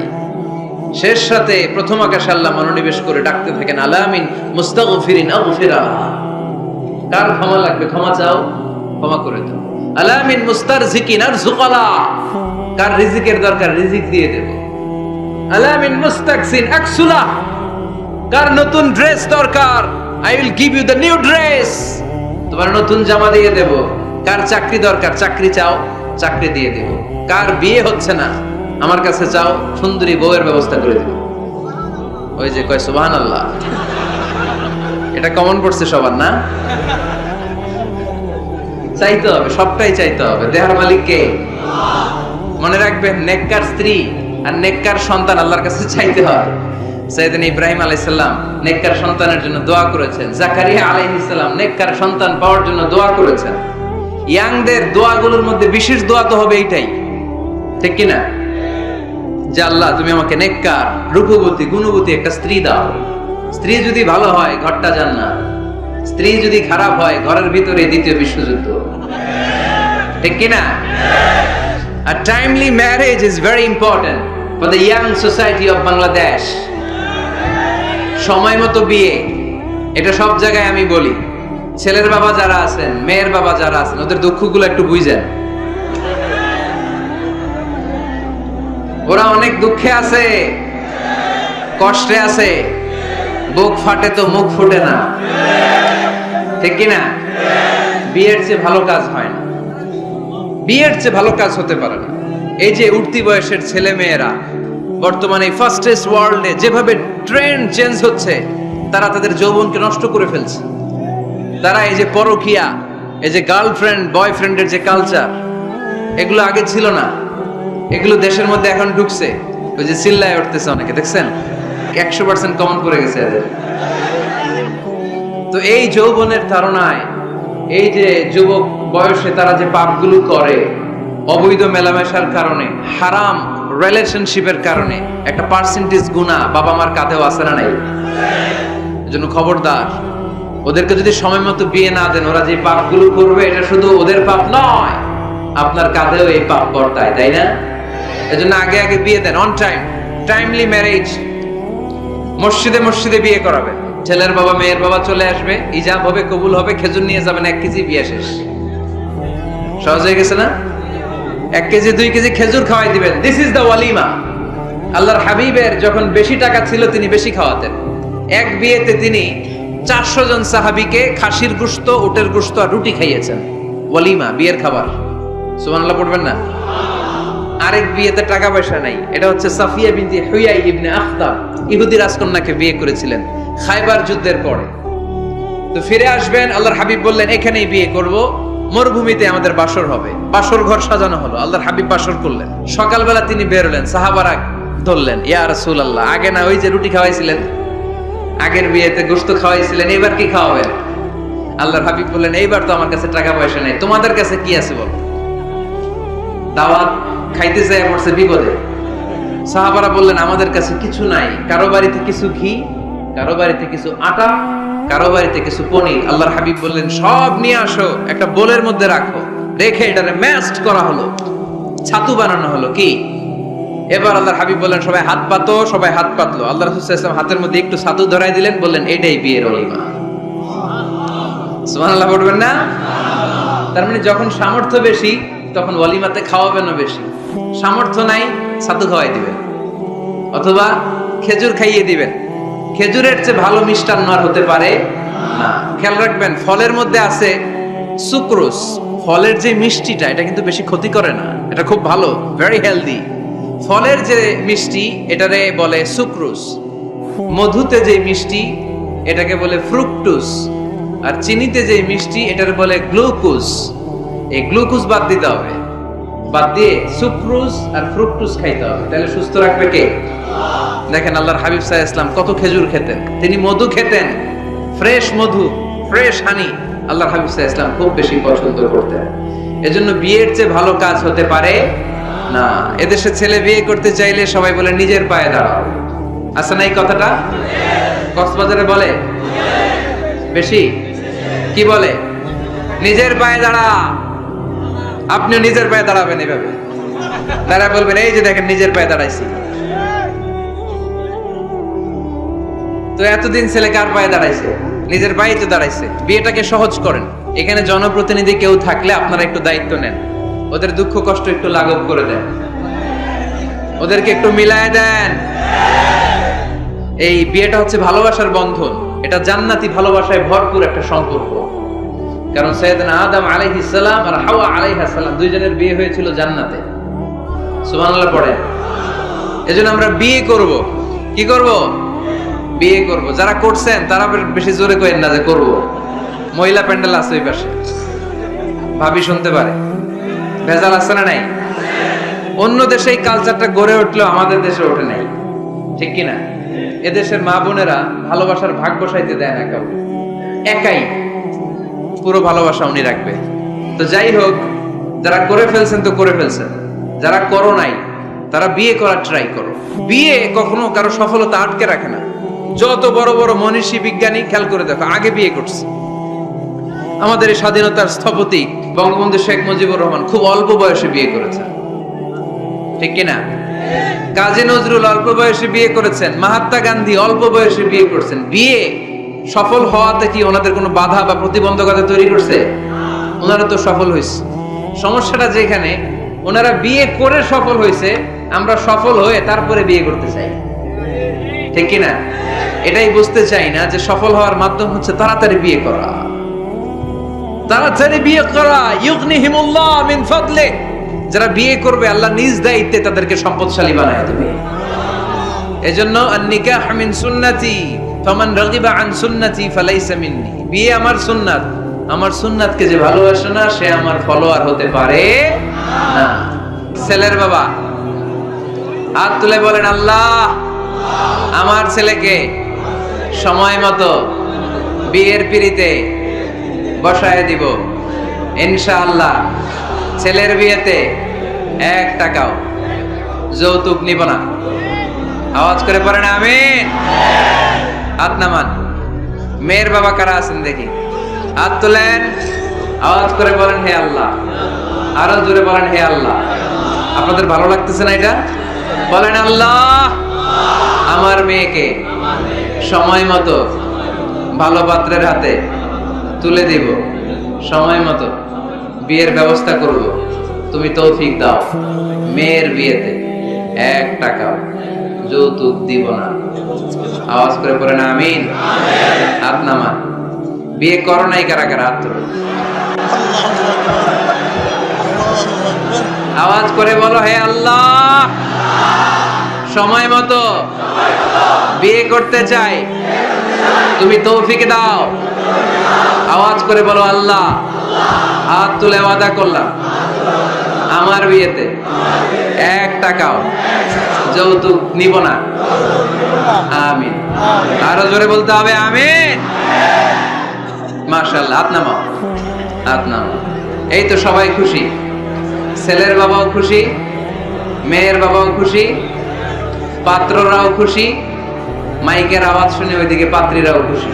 শেষ রাতে প্রথম আকাশে আল্লাহ মনোনিবেশ করে ডাকতে থাকেন, আলামিন মুস্তাগফিরিন আগফিরা, কার ক্ষমা লাগবে ক্ষমা চাও, ক্ষমা করে দাও। আলামিন মুস্তারজিকিন আরজুকালা, কার রিজিকের দরকার রিজিক দিয়ে দেব। আলামিন মুস্তাকসিন আকসুলা, কার নতুন ড্রেস দরকার, I will give you the new dress, তোমার নতুন জামা দিয়ে দেব। কার চাকরি দরকার, চাকরি চাও, চাকরি দিয়ে দেব। কার বিয়ে হচ্ছে না, আমার কাছে চাও, সুন্দরী বউয়ের ব্যবস্থা করে দেব। ওই যে কয় সুবহানাল্লাহ, এটা কমন পড়ছে সবার না? চাইতে হবে, সবটাই চাইতে হবে। দেহার মালিক কে? মনে রাখবেন, নেককার স্ত্রী আর নেককার সন্তান আল্লাহর কাছে চাইতে হয়। সাইয়েদনা ইব্রাহিম আলাইহিস সালাম নেককার সন্তানের জন্য দোয়া করেছেন। জাকারিয়া আলাইহিস সালাম নেককার সন্তান পাওয়ার জন্য দোয়া করেছেন। ইয়াংদের দোয়াগুলোর মধ্যে বিশেষ দোয়া তো হবে এইটাই, ঠিক কি না? যে আল্লাহ তুমি আমাকে নেককার, রূপবতী, গুণবতী একটা স্ত্রী দাও। স্ত্রী যদি ভালো হয় ঘরটা জান্নাত, স্ত্রী যদি খারাপ হয় ঘরের ভিতরে দ্বিতীয় বিশ্বযুদ্ধ, ঠিক কিনা? A timely marriage is very important for the young society of Bangladesh. সময় মতো বিয়ে, এটা সব জায়গায় আমি বলি। ছেলের বাবা যারা আছেন, মেয়ের বাবা যারা আছেন, ওদের দুঃখগুলো একটু বুঝেন। ওরা অনেক দুঃখে আছে, কষ্টে আছে, বুক ফাটে তো মুখ ফুটে না, ঠিক কিনা? বিয়ের চেয়ে ভালো কাজ হয় না, বিয়ের চেয়ে ভালো কাজ হতে পারে না। এই যে উঠতি বয়সের ছেলে মেয়েরা বর্তমানে ফাস্টেস্ট ওয়ার্ল্ডে যেভাবে ট্রেন্ড চেঞ্জ হচ্ছে, তারা তাদের যৌবনকে নষ্ট করে ফেলছে। তারা এই যে পরকীয়া, এই যে গার্লফ্রেন্ড বয়ফ্রেন্ডের যে কালচার, এগুলো আগে ছিল না, এগুলো দেশের মধ্যে এখন ঢুকছে। ওই যে চিল্লায় উঠতেছে অনেকে, দেখছেন? 100% কমন করে গেছে এদের। তো এই যৌবনের তাড়নায়, এই যে যুবক বয়সে তারা যে পাপগুলো করে, অবৈধ মেলামেশার কারণে, হারাম রিলেশনশিপের কারণে একটা পার্সেন্টেজ গুনাহ বাবা মার কাঁধেও আছে না নাই? এজন্য খবরদার, ওদেরকে যদি সময় মতো বিয়ে না দেন, ওরা যে পাপগুলো করবে এটা শুধু ওদের পাপ নয়, আপনার কাঁধেও এই পাপ বর্তায়, তাই না? এজন্য আগে আগে বিয়ে দেন, অন টাইম, টাইমলি ম্যারেজ। মসজিদে মসজিদে বিয়ে করাবেন, ছেলের বাবা মেয়ের বাবা চলে আসবে, ইজাব হবে, কবুল হবে, খেজুর নিয়ে যাবেন, 1 কেজি, বিয়ে শেষ। সহজ হয়ে গেছে না? 1 কেজি 2 কেজি খেজুর খাওয়াই দিবেন, দিস ইজ দ্য ওয়ালিমা। আল্লাহর হাবিবের যখন বেশি টাকা ছিল তিনি বেশি খাওয়াতেন। এক বিয়েতে তিনি 400 জন সাহাবীকে খাসির গোশত, উটের গোশত আর রুটি খাইয়েছেন। ওয়ালিমা, বিয়ের খাবার। সুবহানাল্লাহ পড়বেন না? আরেক বিয়েতে টাকা পয়সা নাই, এটা হচ্ছে সাফিয়া বিনতি হুয়াই ইবনে আখতাব, ইহুদি রাজকন্যাকে বিয়ে করেছিলেন খায়বার যুদ্ধের পরে। তো ফিরে আসবেন, আল্লাহর হাবিব বললেন এখানেই বিয়ে করব, মরুভূমিতে আমাদের বাসর হবে। বাসর ঘর সাজানো হলো, আল্লাহর হাবিব বাসর করলেন। সকালবেলা তিনি বের হলেন, সাহাবারা ধরলেন, ইয়া রাসূলুল্লাহ, আগে না ওই যে রুটি খাওয়াইছিলেন, আগের বিয়েতে গোশত খাওয়াইছিলেন, এবার কি খাওয়াবেন? আল্লাহর হাবিব বললেন এইবার তো আমার কাছে টাকা পয়সা নেই, তোমাদের কাছে কি আছে বল? দাওয়াত খাইতে চাই পড়ছে বিপদে। সাহাবারা বললেন আমাদের কাছে কিছু নাই, কারো বাড়িতে কিছু ঘি, কারো বাড়িতে কিছু আটা, কারো বাড়িতে কিছু পনির। আল্লাহর হাবিব বললেন সব নিয়ে আসো, একটা বোলের মধ্যে রাখো, রেখে এটারে ম্যাশড করা হলো, ছাতু বানানো হলো। কি? এবার আল্লাহর হাবিব বললেন সবাই হাত পাতো, সবাই হাত পাতলো। আল্লাহ রাসূল সাল্লাল্লাহু আলাইহি ওয়াসাল্লাম হাতের মধ্যে একটু ছাতু ধরাই দিলেন, বললেন এটাই বিয়ের ওলিমা। সুবহানাল্লাহ পড়বেন না? তার মানে যখন সামর্থ্য বেশি তখন ওয়ালিমাতে খাওয়াবেনও বেশি, সামর্থ্য নাই ছাতু খাওয়াই দিবেন অথবা খেজুর খাইয়ে দিবেন। খেজুরের চেয়ে ভালো মিষ্টান্ন আর হতে পারে না। খেয়াল রাখবেন, ফলের মধ্যে আছে সুক্রোজ। ফলের যে মিষ্টিটা, এটা কিন্তু বেশি ক্ষতি করে না, এটা খুব ভালো, ভেরি হেলদি। ফলের যে মিষ্টি, এটারে বলে সুক্রোজ। মধুতে যে মিষ্টি, এটাকে বলে ফ্রুকটোজ। আর চিনিতে যে মিষ্টি, এটারে বলে গ্লুকোজ। এই গ্লুকোজ বাদ দিতে হবে, বাদ দিয়ে সুক্রোজ আর ফ্রুকটোজ খাইতে হবে, তাহলে সুস্থ রাখবে কে? দেখেন আল্লাহর হাবিব সাল্লাল্লাহু আলাইহি ওয়াসাল্লাম কত খেজুর খেতেন, তিনি মধু খেতেন, ফ্রেশ মধু, ফ্রেশ হানি আল্লাহর হাবিব সাল্লাল্লাহু আলাইহি ওয়াসাল্লাম খুব বেশি পছন্দ করতেন। এজন্য বিয়ের চেয়ে ভালো কাজ হতে পারে না। এদেশে ছেলে বিয়ে করতে চাইলে সবাই বলে নিজের পায়ে দাঁড়াও, আছে না এই কথাটা? কক্সবাজারে বলে বেশি, কি বলে? নিজের পায়ে দাঁড়া। আপনিও নিজের পায়ে দাঁড়াবেন এভাবে, তারা বলবেন এই যে দেখেন নিজের পায়ে দাঁড়াইছি। তো এতদিন ছেলে কার পায়ে দাঁড়াইছে? নিজের পায়ে তো দাঁড়াইছে। বিয়েটাকে সহজ করেন। এখানে জনপ্রতিনিধি কেউ থাকলে আপনারা একটু দায়িত্ব নেন, ওদের দুঃখ কষ্ট একটু লাঘব করে দেন, ওদেরকে একটু মিলায় দেন। এই বিয়েটা হচ্ছে ভালোবাসার বন্ধন, এটা জান্নাতি ভালোবাসায় ভরপুর একটা সম্পর্ক। কারণ সাইয়েদনা আদম আলাইহিস সালাম আর হাওয়া আলাইহা সালাম দুইজনের বিয়ে হয়েছিল জান্নাতে। সুবহানাল্লাহ পড়েন। এজন্য আমরা বিয়ে করব। কি করব? বিয়ে করব। যারা করছেন তারা বেশি জোরে কইেন না যে করব। মহিলা প্যান্ডেল আছে ওই পাশে, ভাবি শুনতে পারে, ভেজাল আছে না নাই? অন্য দেশে এই কালচারটা গড়ে উঠলেও আমাদের দেশে ওঠে নাই, ঠিক কি না? এদেশের মা বোনেরা ভালোবাসার ভাগ বসাইতে দেয় না কেউ, একাই পুরো ভালোবাসা উনি রাখবে। তো যাই হোক, যারা করে ফেলছেন তো করে ফেলছেন, যারা করো নাই তারা বিয়ে করার ট্রাই করো। বিয়ে কখনো কারো সফলতা আটকে রাখে না। যত বড় বড় মনীষী বিজ্ঞানী খেয়াল করে দেখো আগে বিয়ে করছে। আমাদের এই স্বাধীনতার স্থপতি বঙ্গবন্ধু শেখ মুজিবুর রহমান খুব অল্প বয়সে বিয়ে করেছেন, ঠিক কিনা? কাজী নজরুল অল্প বয়সে বিয়ে করেছেন, মহাত্মা গান্ধী অল্প বয়সে বিয়ে করছেন। বিয়ে সফল হওয়াতে কি ওনাদের কোনো বাধা বা প্রতিবন্ধকতা তৈরি করছে? ওনারা তো সফল হয়েছে। সমস্যাটা যেখানে ওনারা বিয়ে করে সফল হয়েছে, আমরা সফল হয়ে তারপরে বিয়ে করতে চাই, ঠিক কিনা? এটাই বুঝতে চাই না যে সফল হওয়ার মাধ্যম হচ্ছে তাড়াতাড়ি বিয়ে করা। তাড়াতাড়ি বিয়ে করা, ইউগনিহিমুল্লাহ মিন ফাদলি। যারা বিয়ে করবে আল্লাহ নিজ দায়িত্বে তাদেরকে সম্পদশালী বানায় দেবে। এজন্য আন-নিকাহ মিন সুন্নতি ফামান রাগিবা আন সুন্নতি ফালাইসা মিন্নি। বিয়ে আমার সুন্নাত, আমার সুন্নাতকে যে ভালোবাসে না সে আমার ফলোয়ার হতে পারে না। ছেলের বাবা হাত তুলে বলেন, আল্লাহ আমার ছেলেকে সময় মতো বিয়ের পিড়িতে বসায় দিব ইনশাআল্লাহ। ছেলের বিয়েতে 1 টাকাও যৌতুক নিব না। আওয়াজ করে পড়েন আমিন। হাত নামান। মেয়ের বাবা কারা আছেন দেখি, হাত তোলেন, আওয়াজ করে বলেন হে আল্লাহ। আরো জোরে বলেন হে আল্লাহ। আপনাদের ভালো লাগতেছে না এটা? বলেন আল্লাহ আমার মেয়েকে সময় মতো ভালো পাত্রের হাতে তুলে দিব, সময় মতো বিয়ের ব্যবস্থা করব, তুমি তৌফিক দাও। মেয়ের বিয়েতে 1 টাকাও যৌতুক দিব না। আওয়াজ করে পড়েন আমিন। হাত নামান। বিয়ে করো নাই কারা কারা? হাত তোলো। আওয়াজ করে বলো হে আল্লাহ সময় মতো বিয়ে করতে চাই, তুমি তৌফিক দাও। আওয়াজ করে বলো আল্লাহ হাত তুলে ওয়াদা করলাম আমার বিয়েতে 1 টাকাও যৌতুক নিব না। আমিন। আরো জোরে বলতে হবে আমিন। মাশাআল্লাহ। হাত নামাও, হাত নামাও। এই তো সবাই খুশি, ছেলের বাবাও খুশি, মেয়ের বাবাও খুশি, পাত্ররাও খুশি, মাইকের আওয়াজ শুনে ওইদিকে পাত্রীরাও খুশি।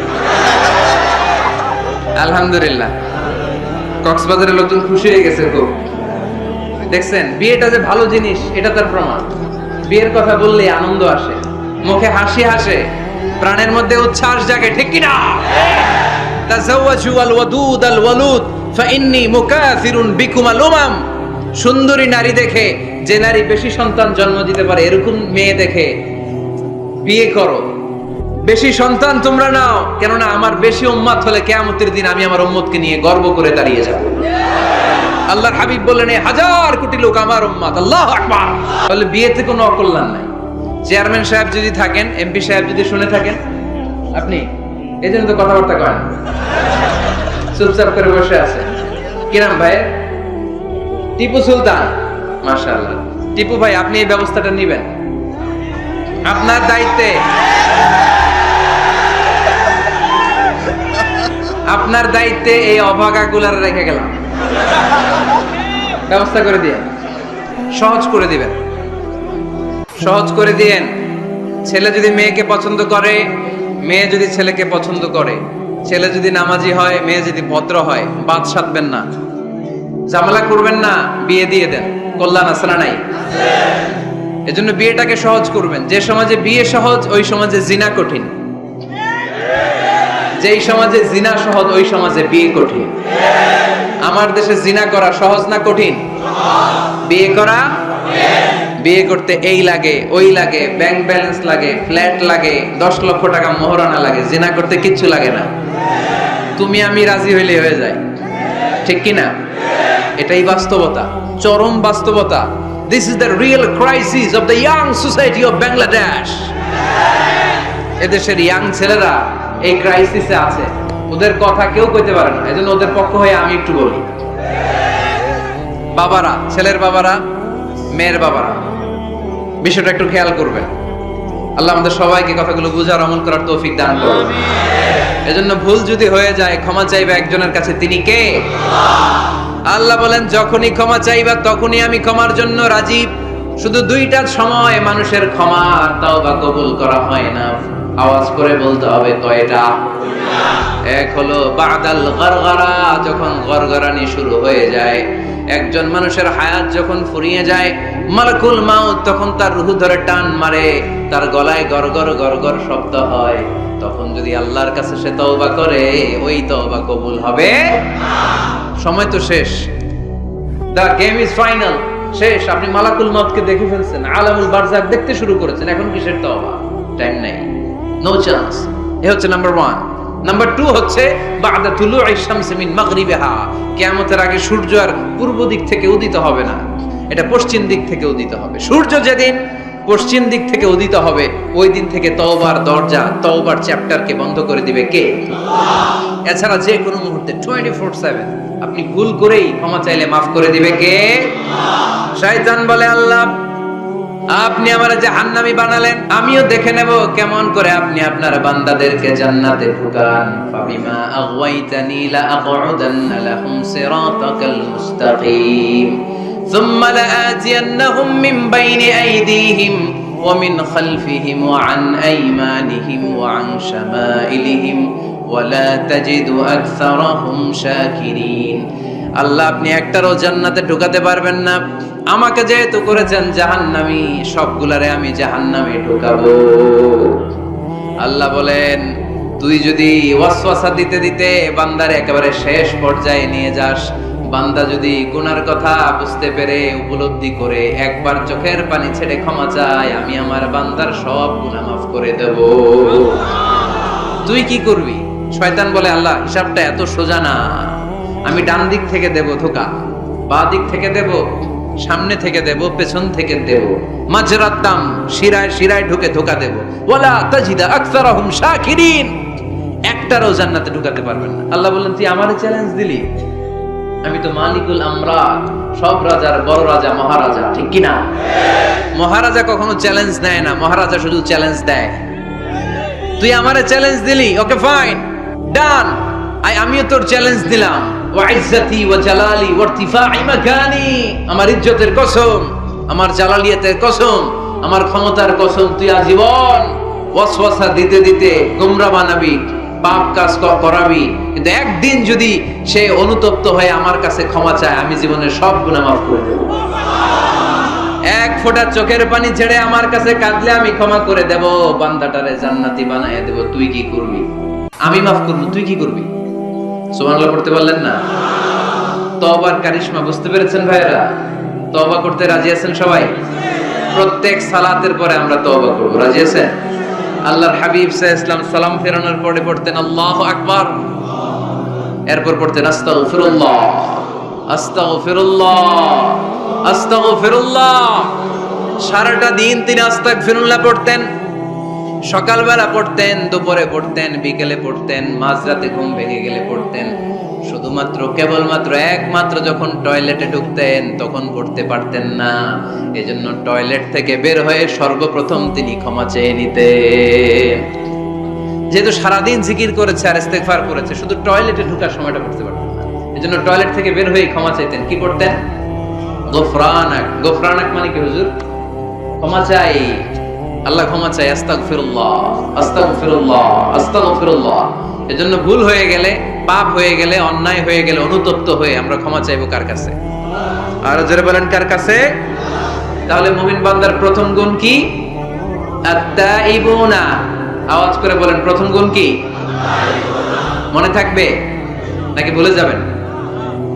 আলহামদুলিল্লাহ। কক্সবাজারের লোকজন খুশি হয়ে গেছে খুব। দেখছেন বিয়েটা যে ভালো জিনিস এটা তার প্রমাণ। বিয়ের কথা বললে আনন্দ আসে, মুখে হাসি আসে, প্রাণের মধ্যে উচ্ছ্বাস জাগে, ঠিক কিনা? তাযাওয়াজু আল ওয়াদুদ আল ওয়ালুদ ফাইন্নী মুকাসিরুন বিকুম আল উমাম। সুন্দরী নারী দেখে, যে নারী বেশি সন্তান জন্ম দিতে পারে এরকম মেয়ে দেখে বিয়ে করো। বেশি সন্তান তোমরা নাও, কেননা আমার বেশি উম্মত হলে কিয়ামতের দিন আমি আমার উম্মতকে নিয়ে গর্ব করে দাঁড়িয়ে যাব। আল্লাহর হাবিব বললেন 1000 কোটি লোক আমার উম্মত। আল্লাহু আকবার। তাহলে বিয়েতে কোনো অকল্যাণ নাই। চেয়ারম্যান সাহেব যদি থাকেন, এমপি সাহেব যদি শুনে থাকেন, আপনি এই জন্য তো কথাবার্তা করেন, চুপচাপ করে বসে আছে। কিরাম ভাই? টিপু সুলতান। মাশাআল্লাহ। টিপু ভাই আপনি এই ব্যবস্থাটা নেবেন, আপনার দায়িত্বে, আপনার দায়িত্বে এই অভাগাগুলার রেখে গেলাম। ব্যবস্থা করে দিয়ে সহজ করে দিবেন, সহজ করে দিয়েন। ছেলে যদি মেয়েকে পছন্দ করে, মেয়ে যদি ছেলেকে পছন্দ করে, ছেলে যদি নামাজি হয়, মেয়ে যদি ভদ্র হয়, বাদ সাধবেন না, ঝামেলা করবেন না, বিয়ে দিয়ে দেন। কল্যাণ আছে না নাই? এজন্য বিয়েটাকে সহজ করবেন। যে সমাজে বিয়ে সহজ ওই সমাজে জিনা কঠিন, যেই সমাজে জিনা সহজ ওই সমাজে বিয়ে কঠিন। আমার দেশে জিনা করা সহজ না কঠিন? বিয়ে করা, বিয়ে করতে এই লাগে ওই লাগে, ব্যাংক ব্যালেন্স লাগে, ফ্ল্যাট লাগে, 10 লক্ষ টাকা মোহরানা লাগে। জিনা করতে কিচ্ছু লাগে না, তুমি আমি রাজি হইলে হয়ে যায়, ঠিক কিনা? এটাই বাস্তবতা, চরম বাস্তবতা। This is the real crisis of the young society of Bangladesh. এদেশের ইয়াং ছেলেরা এই ক্রাইসিসে আছে, ওদের কথা কেউ কইতে পারে না। এজন্য ওদের পক্ষ হয়ে আমি একটু বলি। বাবারা, ছেলের বাবারা, মেয়ের বাবারা, বিষয়টা একটু খেয়াল করবেন। আল্লাহ আমাদের সবাইকে কথাগুলো বুঝার, আমল করার তৌফিক দান করুন। এজন্য ভুল যদি হয়ে যায় ক্ষমা চাইবে একজনের কাছে, তিনি কে? আল্লাহ বলেন যখনই ক্ষমা চাইবা তখনই আমি ক্ষমার জন্য রাজি। শুধু দুইটা সময় মানুষের ক্ষমা আর তাওবা কবুল করা হয় না। আওয়াজ করে বলতে হবে কয়টা? এক হলো বাদাল গরগরা, যখন গরগরানি শুরু হয়ে যায়, একজন মানুষের হায়াত যখন ফুরিয়ে যায়, মালাকুল মাউত তখন তার রূহ ধরে টান মারে, তার গলায় গরগর গরগর শব্দ হয়, তখন যদি আল্লাহর কাছে সে তওবা করে, ওই তওবা কবুল হবে না। সময় তো শেষ, দ্য গেম ইজ ফাইনাল, শেষ। আপনি মালাকুল মাউতকে দেখে ফেলছেন, আলামুল বারজাখ দেখতে শুরু করেছেন, এখন কিসের তওবা? টাইম নাই, নো চান্স। এ হচ্ছে নাম্বার 1। নাম্বার 2 হচ্ছে বাদা তুলুই শামসি মিন মাগরিবিহা, কিয়ামতের আগে সূর্য আর পূর্ব দিক থেকে উদিত হবে না, এটা পশ্চিম দিক থেকে উদিত হবে। সূর্য যেদিন পশ্চিম দিক থেকে উদিত হবে, ওই দিন থেকে তওবার দরজা, তওবার চ্যাপ্টারকে বন্ধ করে দিবে কে? আল্লাহ। এছাড়া যে কোনো মুহূর্তে 24/7 আপনি ভুল করেই ক্ষমা চাইলে মাফ করে দিবে কে? আল্লাহ। শয়তান বলে, আল্লাহ আপনি আমার জাহান্নামী বানালেন, আমিও দেখে নেব কেমন করে আপনি আপনার বান্দাদেরকে জান্নাতে ঢুকান। ফাবিমা আগওয়াইতানি লা আকউদান্না লাহুম সিরাতাকাল মুস্তাকিম সুম্মা লাআতিয়ান্নাহুম মিন বাইনি আইদিহিম ওয়া মিন খালফিহিম ওয়া আন আইমানিহিম ওয়া আন শামাইলিহিম ওয়া লা তাজিদু আকসারাহুম শাকিরিন। আল্লাহ আপনি একটারও জান্নাতে ঢুকাতে পারবেন না, আমাকে যেহেতু করেছেন জাহান্নামী, সবগুলারে আমি জাহান্নামে ঢুকাবো। আল্লাহ বলেন, তুই যদি ওয়াসওয়াসা দিতে দিতে বান্দার একেবারে শেষ পর্যায়ে নিয়ে যাস, বান্দা যদি গুনার কথা বুঝতে পেরে উপলব্ধি করে একবার চোখের পানি ছেড়ে ক্ষমা চায়, আমি আমার বান্দার সব গুনাহ মাফ করে দেব। তুই কি করবি? শয়তান বলে, আল্লাহ হিসাবটা এত সোজা না, আমি ডান দিক থেকে দেব ধোকা, বাঁ দিক থেকে দেব, সামনে থেকে দেব, পেছন থেকে দেব, মাজরাদ্দাম শিরায় শিরায় ঢুকে ধোকা দেব। ওয়ালা তাজিদা আকসারাহুম শাকিরিন, একটারও জান্নাতে ঢুকাতে পারবেন না। আল্লাহ বললেন, তুই আমারে চ্যালেঞ্জ দিলি, আমি তো মালিকুল আমরাত, সব রাজার বড় রাজা, মহারাজা, ঠিক কি না? মহারাজা কখনো চ্যালেঞ্জ নেয় না, মহারাজা শুধু চ্যালেঞ্জ দেয়। তুই আমারে চ্যালেঞ্জ দিলি, ওকে ফাইন, ডান, আমিও তোর চ্যালেঞ্জ দিলাম। ওয়া ইজ্জতি ওয়া জালালি ওয়া ইরতিফাই মাকানি, আমার ইজ্জতের কসম, আমার জালালিয়াতের কসম, আমার ক্ষমতার কসম, তুই আজীবন ওয়াসওয়াসা দিতে দিতে গোমরাহ বানাবি, পাপ কাজ করাবি, কিন্তু একদিন যদি সে অনুতপ্ত হয়ে আমার কাছে ক্ষমা চায়, আমি জীবনের সব গুনাহ মাফ করে দেব। এক ফোঁটা চোখের পানি ছেড়ে আমার কাছে কাঁদলে আমি ক্ষমা করে দেব, বান্দাটারে জান্নাতি বানায় দেব। তুই কি করবি? আমি মাফ করব, তুই কি করবি? সুবহানাল্লাহ পড়তে পারলেন না? তওবার কারিশমা বুঝতে পেরেছেন ভাইরা? তওবা করতে রাজি আছেন সবাই? প্রত্যেক সালাতের পরে আমরা তওবা করব, রাজি আছেন? আল্লাহর হাবিব সাল্লাল্লাহু আলাইহি ওয়াসাল্লাম সালাম ফেরানোর পরে পড়তেন আল্লাহু আকবার, এরপর পড়তেন আস্তাগফিরুল্লাহ, আস্তাগফিরুল্লাহ, আস্তাগফিরুল্লাহ। সারাটা দিন তিনি আস্তাগফিরুল্লাহ পড়তেন। সকালবেলা পড়তেন, দুপুরে পড়তেন, বিকেলে পড়তেন, মাঝরাতে ঘুম ভেঙে গেলে পড়তেন। শুধুমাত্র কেবলমাত্র একমাত্র যখন টয়লেটে ঢুকতেন তখন পড়তে পারতেন না, এজন্য টয়লেট থেকে বের হয়ে সর্বপ্রথম তিনি ক্ষমা চেয়ে নিতেন। যেহেতু সারাদিন জিকির করেছে আর ইস্তেগফার করেছে, শুধু টয়লেটে ঢোকার সময়টা পড়তে পারতেন না, এজন্য টয়লেট থেকে বের হয়ে ক্ষমা চাইতেন। কি পড়তেন? গফরানাক। গফরানাক মানে কি হুজুর? ক্ষমা চাই, আল্লাহ ক্ষমা চাই, আস্তাগফিরুল্লাহ, আস্তাগফিরুল্লাহ, আস্তাগফিরুল্লাহ। এজন্য ভুল হয়ে গেলে, পাপ হয়ে গেলে, অন্যায় হয়ে গেলে, অনুতপ্ত হয়ে আমরা ক্ষমা চাইবো কার কাছে? আর জোরে বলেন, কার কাছে? তাহলে মুমিন বান্দার প্রথম গুণ কি? আত-তাইবুনা। আওয়াজ করে বলেন, প্রথম গুণ কি? মনে থাকবে নাকি ভুলে যাবেন?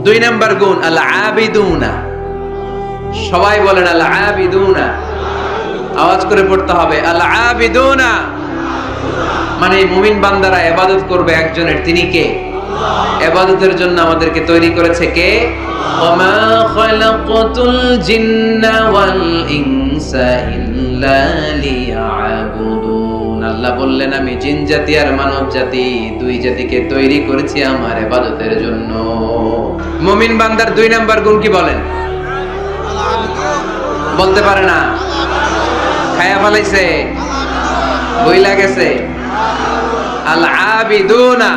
2 নাম্বার গুণ আল-আবিদুনা। সবাই বলেন আল-আবিদুনা, আওয়াজ করে পড়তে হবে আল-আবিদুনা। মানে মুমিন বান্দারা ইবাদত করবে একজনের, তিনি কে? ইবাদতের জন্য আমাদেরকে তৈরি করেছে কে? ওমা খালাকাতুল জিন্না ওয়াল ইনসা ইল্লা লিয়াবুদুন। আল্লাহ বললেন, আমি জিন জাতি আর মানব জাতি, 2 জাতিকে তৈরি করেছি আমার ইবাদতের জন্য। মুমিন বান্দার 2 নাম্বার গুণ কি বলেন? বলতে পারে না, খায়া ফেলাইছে, বইলা গেছে। আল আবিদুনা,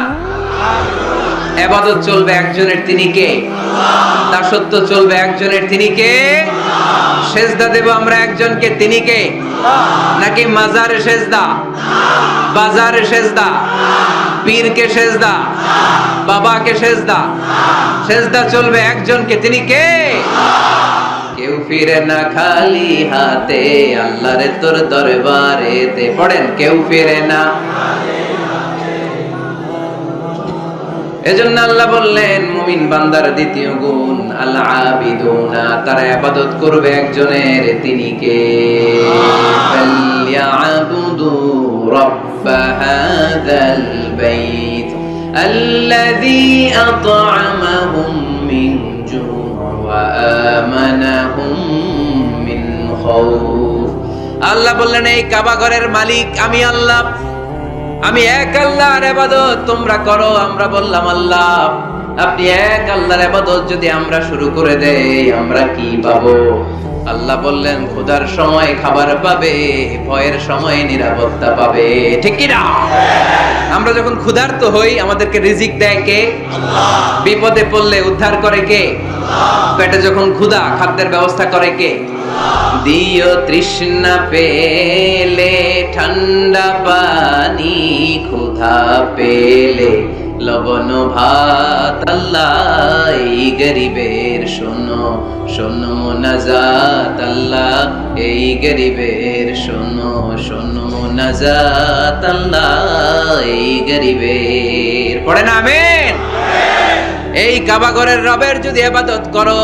ইবাদত চলবে একজনের, তিনি কে? দাসত্ব চলবে একজনের, তিনি কে? সেজদা দেব আমরা একজনকে, তিনি কে? নাকি মাজারে সেজদা, বাজারে সেজদা, পীরকে সেজদা, বাবাকে সেজদা? সেজদা চলবে একজনকে, তিনি কে? কেউ ফিরে না খালি হাতে আল্লাহর তোর দরবারেতে। পড়েন, কেউ ফিরে না। এজন্য আল্লাহ বললেন মুমিন বান্দার দ্বিতীয় গুণ আল আবিদুনা, তারা ইবাদত করবে একজনের, তিনি কে? ফালইয়াবুদু রাব্ব হাযাল বাইত আল্লাযী আত'আমাহুম মিন জু' ওয়া আমানাহুম মিন খাউফ। আল্লাহ বললেন এই কাবা ঘরের মালিক আমি আল্লাহ, আমি এক আল্লাহর ইবাদত তোমরা করো। আমরা বললাম আল্লাহ আপনি এক আল্লাহর ইবাদত যদি আমরা শুরু করে দেই আমরা কি পাবো? আল্লাহ বললেন ক্ষুধার সময় খাবার পাবে, ভয়ের সময় নিরাপত্তা পাবে। ঠিক কি না? আমরা যখন ক্ষুধার্ত হই আমাদেরকে রিজিক দেয় কে? আল্লাহ। বিপদে পড়লে উদ্ধার করে কে? আল্লাহ। পেটে যখন ক্ষুধা, খাদ্যের ব্যবস্থা করে কে? দিও তৃষ্ণা পেলে ঠান্ডা পানি, ক্ষুধা পেলে লবণ ভাত। আল্লাহ এই গরিবের শোনো শোনো মোনাজাত, আল্লাহ এই গরিবের শোনো শোনো মোনাজাত, আল্লাহ এই গরিবের। পড়েন আমিন। এই কাবা ঘরের রবের যদি ইবাদত করো,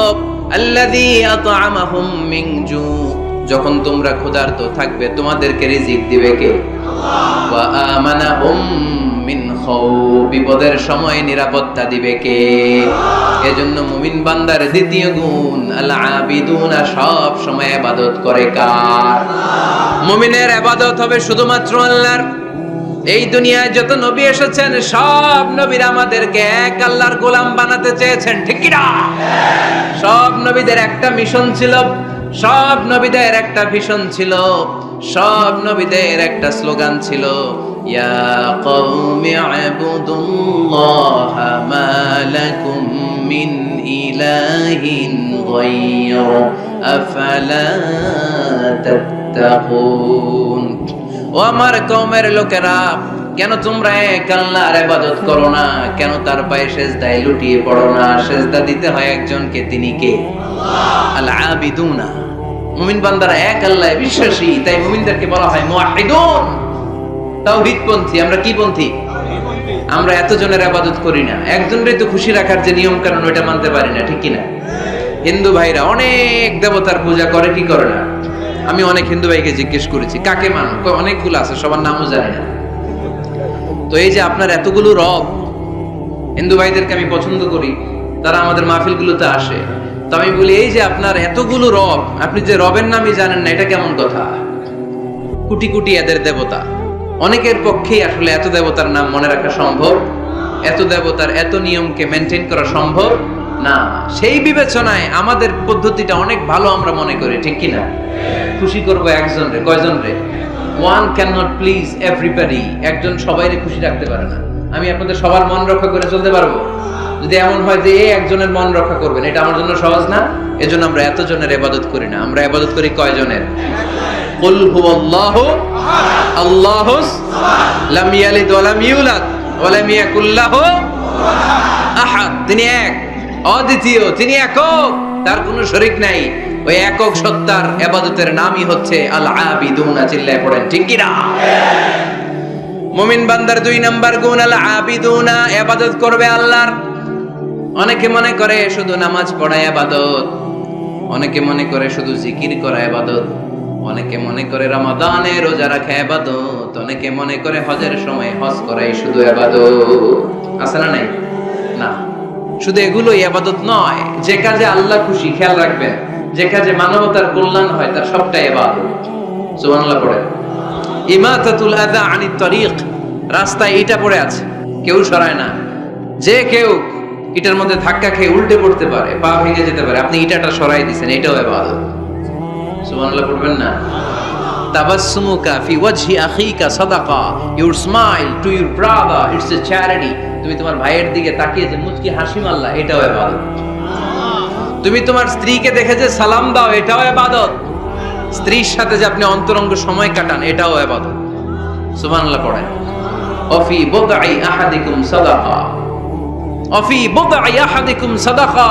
আল্লাযী আত'আমাহুম মিন জু', যখন তোমরা ক্ষুধার্ত থাকবে তোমাদেরকে রিজিক দিবে কে? আল্লাহ। ওয়া আমানাহুম মিন খাউফ, বিপদের সময় নিরাপত্তা দিবে কে? এজন্য মুমিন বান্দার দ্বিতীয় গুণ আল আবিদুনা, সব সময় ইবাদত করে কার? মুমিনের ইবাদত হবে শুধুমাত্র আল্লাহর। এই দুনিয়ায় যত নবী এসেছেন সব নবীরা আমাদেরকে এক আল্লাহর গোলাম বানাতে চেয়েছেন। ঠিক কি না? সব নবীদের একটা মিশন ছিল, সব নবীদের একটা ভিশন ছিল, সব নবীদের একটা স্লোগান ছিল, ইয়া কওমি ইবুদুল্লাহা মা লাকুম মিন ইলাহিন গায়রু আফালা তাত্তাকুন। ও আমার কওমের লোকেরা, কেন তোমরা এক আল্লাহর ইবাদত করো না? কেন তার পায়ে সেজদায় লুটিয়ে পড়ো না? সেজদা দিতে হয় একজনকে, তিনি কে? আল্লাহ। আল আবিদুনা, মুমিন বান্দারা এক আল্লাহে বিশ্বাসী, তাই মুমিনদেরকে বলা হয় মুওয়াহিদুন, তাওহীদপন্থী। আমরা কি পন্থী? আমরা এতজনের ইবাদত করি না, একজনেরই তো খুশি রাখার যে নিয়ম কানুন ওইটা মানতে পারি না। ঠিক কি না? হিন্দু ভাইরা অনেক দেবতার পূজা করে, কি করে না? আমি অনেক হিন্দু ভাইকে জিজ্ঞেস করেছি কাকে মানো, অনেকগুলো আছে, সবার নামও জানি না। তো এই যে আপনার এতগুলো রব, হিন্দু ভাইদেরকে আমি পছন্দ করি, তারা আমাদের মাহফিলগুলোতে আসে। তো আমি বলি এই যে আপনার এতগুলো রব, আপনি যে রবের নামই জানেন না, এটা কেমন কথা? কোটি কোটি এদের দেবতা, অনেকের পক্ষেই আসলে এত দেবতার নাম মনে রাখা সম্ভব, এত দেবতার এত নিয়মকে মেনটেন করা সম্ভব না। সেই বিবেচনায় আমাদের পদ্ধতিটা অনেক ভালো আমরা মনে করি। ঠিক কি না? খুশি করবো একজন রে, কয়জন রে? One can not please everybody. একজন সবাইকে খুশি রাখতে পারে না। আমি আপনাদের সবার মন রক্ষা করে চলতে পারবো? যদি এমন হয় যে এই একজনের মন রক্ষা করবেন, এটা আমার জন্য সহজ না। এজন্য আমরা এতজনের ইবাদত করি না, আমরা ইবাদত করি কয়জনের? কুল হুয়াল্লাহু আল্লাহুস লাম ইয়ালিদ ওয়া লাম ইউলাদ ওয়া লাম ইয়াকুল লাহু আহাদ। তিনি এক, অদ্বিতীয়, তিনি একক, তার কোনো শরীক নাই। ওই একক সত্তার ইবাদতের নামই হচ্ছে আল আবিদুনা। চিল্লায় পড়েন ঠিক কি না? মুমিন বান্দার দুই নাম্বার গুণ আল আবিদুনা, ইবাদত করবে আল্লাহর। অনেকে মনে করে শুধু নামাজ পড়া ইবাদত, অনেকে মনে করে শুধু জিকির করা ইবাদত, অনেকে মনে করে রমাদানে রোজা রাখা ইবাদত, অনেকে মনে করে হজের সময় হজ করাই শুধু ইবাদত। আছে না নাই? না, শুধু এগুলোই ইবাদত নয়। যে কাজে আল্লাহ খুশি, খেয়াল রাখবেন, যে কাজে মানবতার কল্যাণ হয় তার সবটাই ইবাদত। সুবহানাল্লাহ পড়েন। ইমাতাতুল আযা আনিত তরিক, রাস্তায় ইটা পড়ে আছে, কেউ সরায় না। যে কেউ ইটার মধ্যে ধাক্কা খেয়ে উল্টে পড়তে পারে, পা ভেঙে যেতে পারে, আপনি ইটাটা সরাই দিয়েছেন, এটাও ইবাদত। সুবহানাল্লাহ পড়বেন না? তাবাসসুমুকা ফি ওয়াজহি আখিকা সাদাকা, your smile to your brother, it's a charity. তুমি তোমার ভাইয়ের দিকে তাকিয়ে যে মুচকি হাসি মারলা, এটাও ইবাদত। তুমি তোমার স্ত্রীকে দেখে যে সালাম দাও, এটাও ইবাদত। স্ত্রীর সাথে যে আপনি অন্তরঙ্গ সময় কাটান, এটাও ইবাদত। সুবহানাল্লাহ পড়েন। অফি বুদআই আহাদিকুম সাদাকা, অফি বুদআই আহাদিকুম সাদাকা।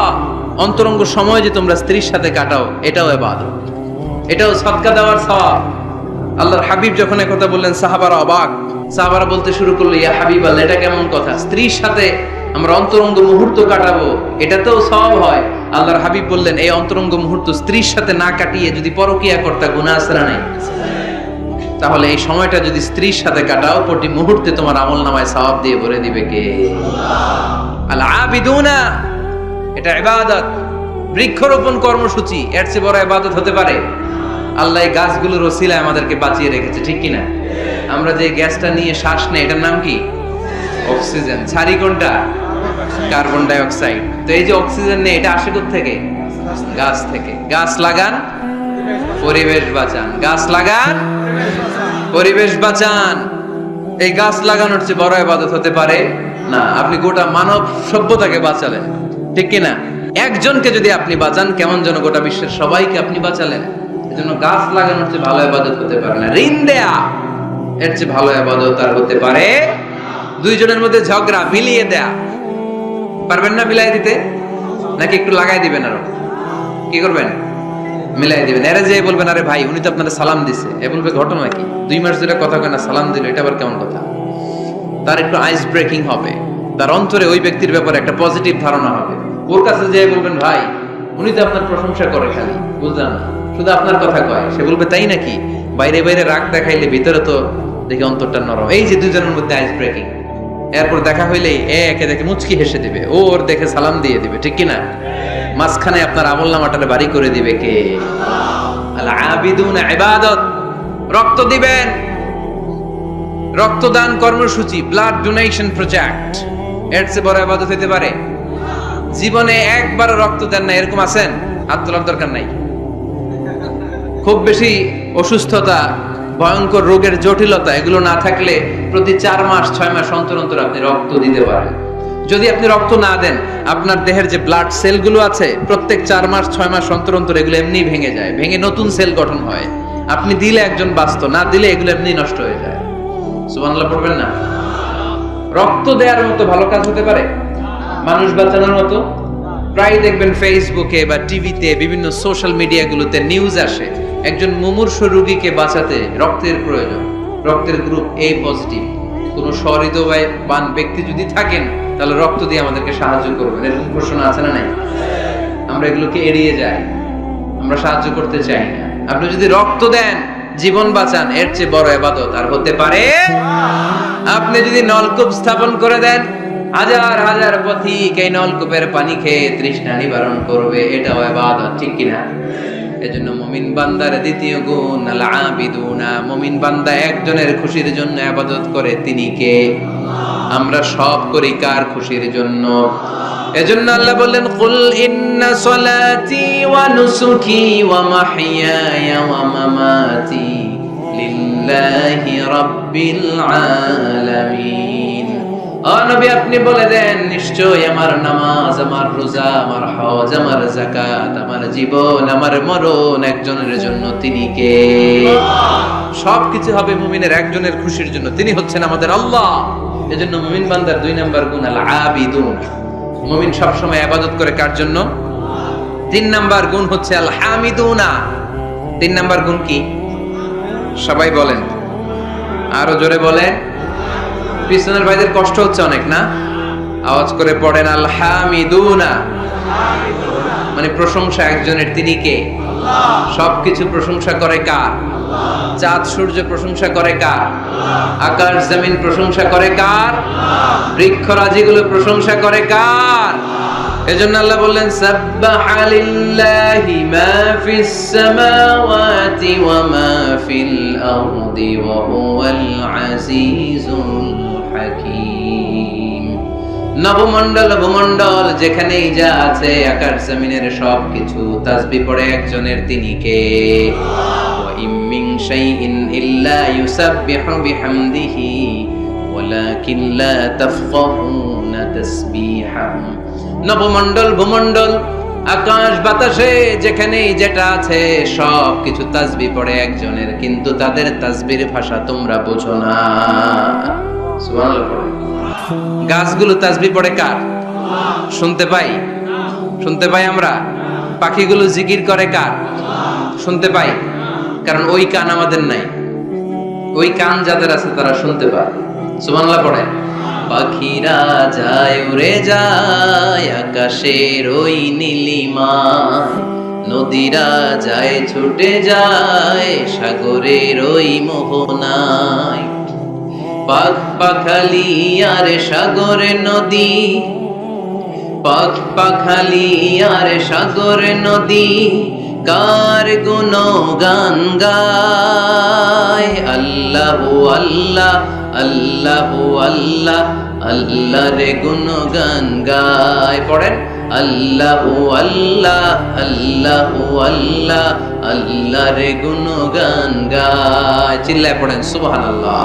অন্তরঙ্গ সময় যে তোমরা স্ত্রীর সাথে কাটাও, এটাও ইবাদত, এটাও সদকা দেওয়ার সওয়াব। আল্লাহর হাবিব যখন এই কথা বললেন, সাহাবারা অবাক। সাহাবারা বলতে শুরু করলো, ইয়া হাবিবাল্লাহ, এটা কেমন কথা? স্ত্রীর সাথে আমরা অন্তরঙ্গ মুহূর্ত কাটাবো, এটাতেও সওয়াব হয়? আল্লাহর হাবিব বললেন, এই অন্তরঙ্গ মুহূর্ত স্ত্রীর সাথে না কাটিয়ে যদি পরকীয়া করতে, গুনাহ আছে না নাই? তাহলে এই সময়টা যদি স্ত্রীর সাথে কাটাও, প্রতি মুহূর্তে তোমার আমলনামায় সওয়াব দিয়ে ভরে দিবে কে? আল আবিদুনা, এটা ইবাদত। বৃক্ষরোপণ কর্মসূচি, এর চেয়ে বড় ইবাদত হতে পারে? আল্লাহ এই গাছগুলোর ওসিলায় আমাদেরকে বাঁচিয়ে রেখেছে, ঠিক কিনা? আমরা যে গ্যাসটা নিয়ে শ্বাস নেই, এটার নাম কি? অক্সিজেন। ছাড়ি কোনটা? Carbon die oxide. তো এই যে অক্সিজেন নেই, এটা আসে থেকে? গাছ থেকে। গাছ লাগান, পরিবেশ বাঁচান। গাছ লাগান, পরিবেশ বাঁচান। এই গাছ লাগানোর চেয়ে বড় ইবাদত হতে পারে না। আপনি গোটা মানব সভ্যতাকে বাঁচালেন, ঠিক কিনা? একজনকে যদি আপনি বাঁচান, কেমন যেন গোটা বিশ্বের সবাইকে আপনি বাঁচালেন। এজন্য গাছ লাগানোর চেয়ে ভালো ইবাদত হতে পারে না। ঋণ দেয়া, এর চেয়ে ভালো ইবাদত আর হতে পারে? দুইজনের মধ্যে ঝগড়া, মিলিয়ে দেয়া, পারবেন না মিলাই দিতে? নাকি একটু লাগাই দিবেন? আরো কি করবেন? মিলাই দিবেন। এরা যে বলবেন, আরে ভাই, উনি তো আপনাদের সালাম দিছে, এ বলবে ঘটনা কি? 2 মাস ধরে কথা কয় না, সালাম দিল, এটা আবার কেমন কথা? তার একটু আইস ব্রেকিং হবে, তার অন্তরে ওই ব্যক্তির ব্যাপারে একটা পজিটিভ ধারণা হবে। ওর কাছে যে বলবেন, ভাই, উনি তো আপনার প্রশংসা করে, খালি বুঝলেন না, শুধু আপনার কথা কয়। সে বলবে, তাই নাকি? বাইরে বাইরে রাগ দেখাইলে ভিতরে তো দেখি অন্তরটা নরম। এই যে দুজনের মধ্যে আইস ব্রেকিং। এরপর দেখা হইলেই একে দেখে মুচকি হেসে দিবে, ওর দেখে সালাম দিয়ে দিবে, ঠিক কিনা? মাঝখানে আপনার আমলনামাটারে বাড়ি করে দিবে কে? আল আবিদুনা ইবাদত। রক্ত দিবেন, রক্তদান কর্মসূচি, ব্লাড ডোনেশন প্রজেক্ট, এর চেয়ে বড় ইবাদত হতে পারে? জীবনে একবার রক্ত দেন না, এরকম আছেন? হাত তোলার দরকার নাই। খুব বেশি অসুস্থতা, ভয়ঙ্কর রোগের জটিলতা এগুলো না থাকলে প্রতি 4 মাস 6 মাস অন্তর অন্তর আপনি রক্ত দিতে পারেন। যদি আপনি রক্ত না দেন, আপনার দেহের যে ব্লাড সেলগুলো আছে, প্রত্যেক 4 মাস 6 মাস অন্তর অন্তর এগুলো এমনি ভেঙে যায়, ভেঙে নতুন সেল গঠন হয়। আপনি দিলে একজন বাঁচত, না দিলে এগুলো এমনি নষ্ট হয়ে যায়। সুবহানাল্লাহ পড়বেন না? রক্ত দেওয়ার মতো ভালো কাজ হতে পারে? মানুষ বাঁচানোর মতো? প্রায় দেখবেন ফেসবুকে বা টিভিতে, বিভিন্ন সোশ্যাল মিডিয়াগুলোতে নিউজ আসে, একজন মুমূর্ষ রোগীকে বাঁচাতে রক্তের প্রয়োজন, রক্তের গ্রুপ এ পজিটিভ। কোন সহৃদয়বান ব্যক্তি যদি থাকেন, তাহলে রক্ত দিয়ে আমাদেরকে সাহায্য করবেন, এরকম ঘোষণা আছে না নাই? আমরা এগুলোকে এড়িয়ে যাই, আমরা সাহায্য করতে চাই না। আপনি যদি রক্ত দেন, জীবন বাঁচান, এর চেয়ে বড় ইবাদত আর হতে পারে? আপনি যদি নলকূপ স্থাপন করে দেন, হাজার হাজার পথিক এই নলকূপের পানি খেয়ে তৃষ্ণা নিবারণ করবে, এটাও ইবাদত, ঠিক কিনা? এজন্য মুমিন বান্দার দ্বিতীয় গুণ আল আবিদুনা। মুমিন বান্দা একজনের খুশির জন্য ইবাদত করে, তিনি কে? আমরা সব করি কার খুশির জন্য? এজন্য আল্লাহ বললেন, কুল ইন্না সলাতি ওয়া নুসুকি ওয়া মাহইয়ায়া ওয়া মামাতি লিল্লাহি রাব্বিল আলামিন। ও নবী, আপনি বলে দেন, নিশ্চয়ই আমার নামাজ, আমার রোজা, আমার হজ, আমার যাকাত, আমার জীবন, আমার মরণ একজনের জন্য, তিনি কে? সবকিছু হবে মুমিনের একজনের খুশির জন্য, তিনি হচ্ছেন আমাদের আল্লাহ। এজন্য মুমিন বান্দার 2 নাম্বার গুণ আল আবিদুন। মুমিন সবসময় ইবাদত করে কার জন্য? 3 নাম্বার গুণ হচ্ছে আল হামিদুনা। 3 নাম্বার গুণ কি? সবাই বলেন, আরো জোরে বলেন। পিছনের ভাইদের কষ্ট হচ্ছে অনেক না? আওয়াজ করে পড়েন, আল হামিদুনা। মানে প্রশংসা একজনের, তিনি কে? সবকিছু প্রশংসা করে কার? চাঁদ সূর্য প্রশংসা করে কার? আকাশ জমিন প্রশংসা করে কার? বৃক্ষরাজিগুলো প্রশংসা করে কার? এজন্য আল্লাহ বললেন, সাব্বাহা লিল্লাহি মা ফিস সামাওয়াতি ওয়া মা ফিল আরদি ওয়া হুয়াল আজিজুল হাকীম। নবমণ্ডল ভূমণ্ডল যেখানেই যা আছে, আকাশ জমিনের সবকিছু তাসবিহ পড়ে একজনের, তিনি কে? ওয়া ইম মিন শাইইন ইল্লা ইউসাব্বিহু বিহামদিহি ওয়ালাকিন লা তাফকাহুন তাসবিহাহুম। নবমণ্ডল ভূমণ্ডল আকাশ বাতাসে যেখানে যেটা আছে সব কিছু তাসবিহ পড়ে একজনের, কিন্তু তাদের তাসবির ভাষা তোমরা বোঝো না। সুবহানাল্লাহ পড়ে। গাছগুলো তাসবিহ পড়ে কার? শুনতে পাই? শুনতে পাই আমরা? পাখিগুলো জিকির করে কার? শুনতে পাই। কারণ ওই কান আমাদের নাই। ওই কান যাদের আছে তারা শুনতে পায়। সুবহানাল্লাহ পড়ে। পাখিরা যায় উড়ে যায় আকাশের ওই নীলিমায়, নদীরা যায় ছুটে যায় সাগরের ওই মোহনায়। পাখ পাখালি আর সাগরে নদী, পাখ পাখালি আর সাগরে নদী, কার গুণগান গায়। আল্লাহু আল্লাহ আল্লাহু আল্লাহ আল্লাহ রে গুণগান গায়। পড়েন আল্লাহু আল্লাহ আল্লাহু আল্লাহ আল্লাহ রে গুণগান গায়। চিল্লায় পড়েন সুবহানাল্লাহ।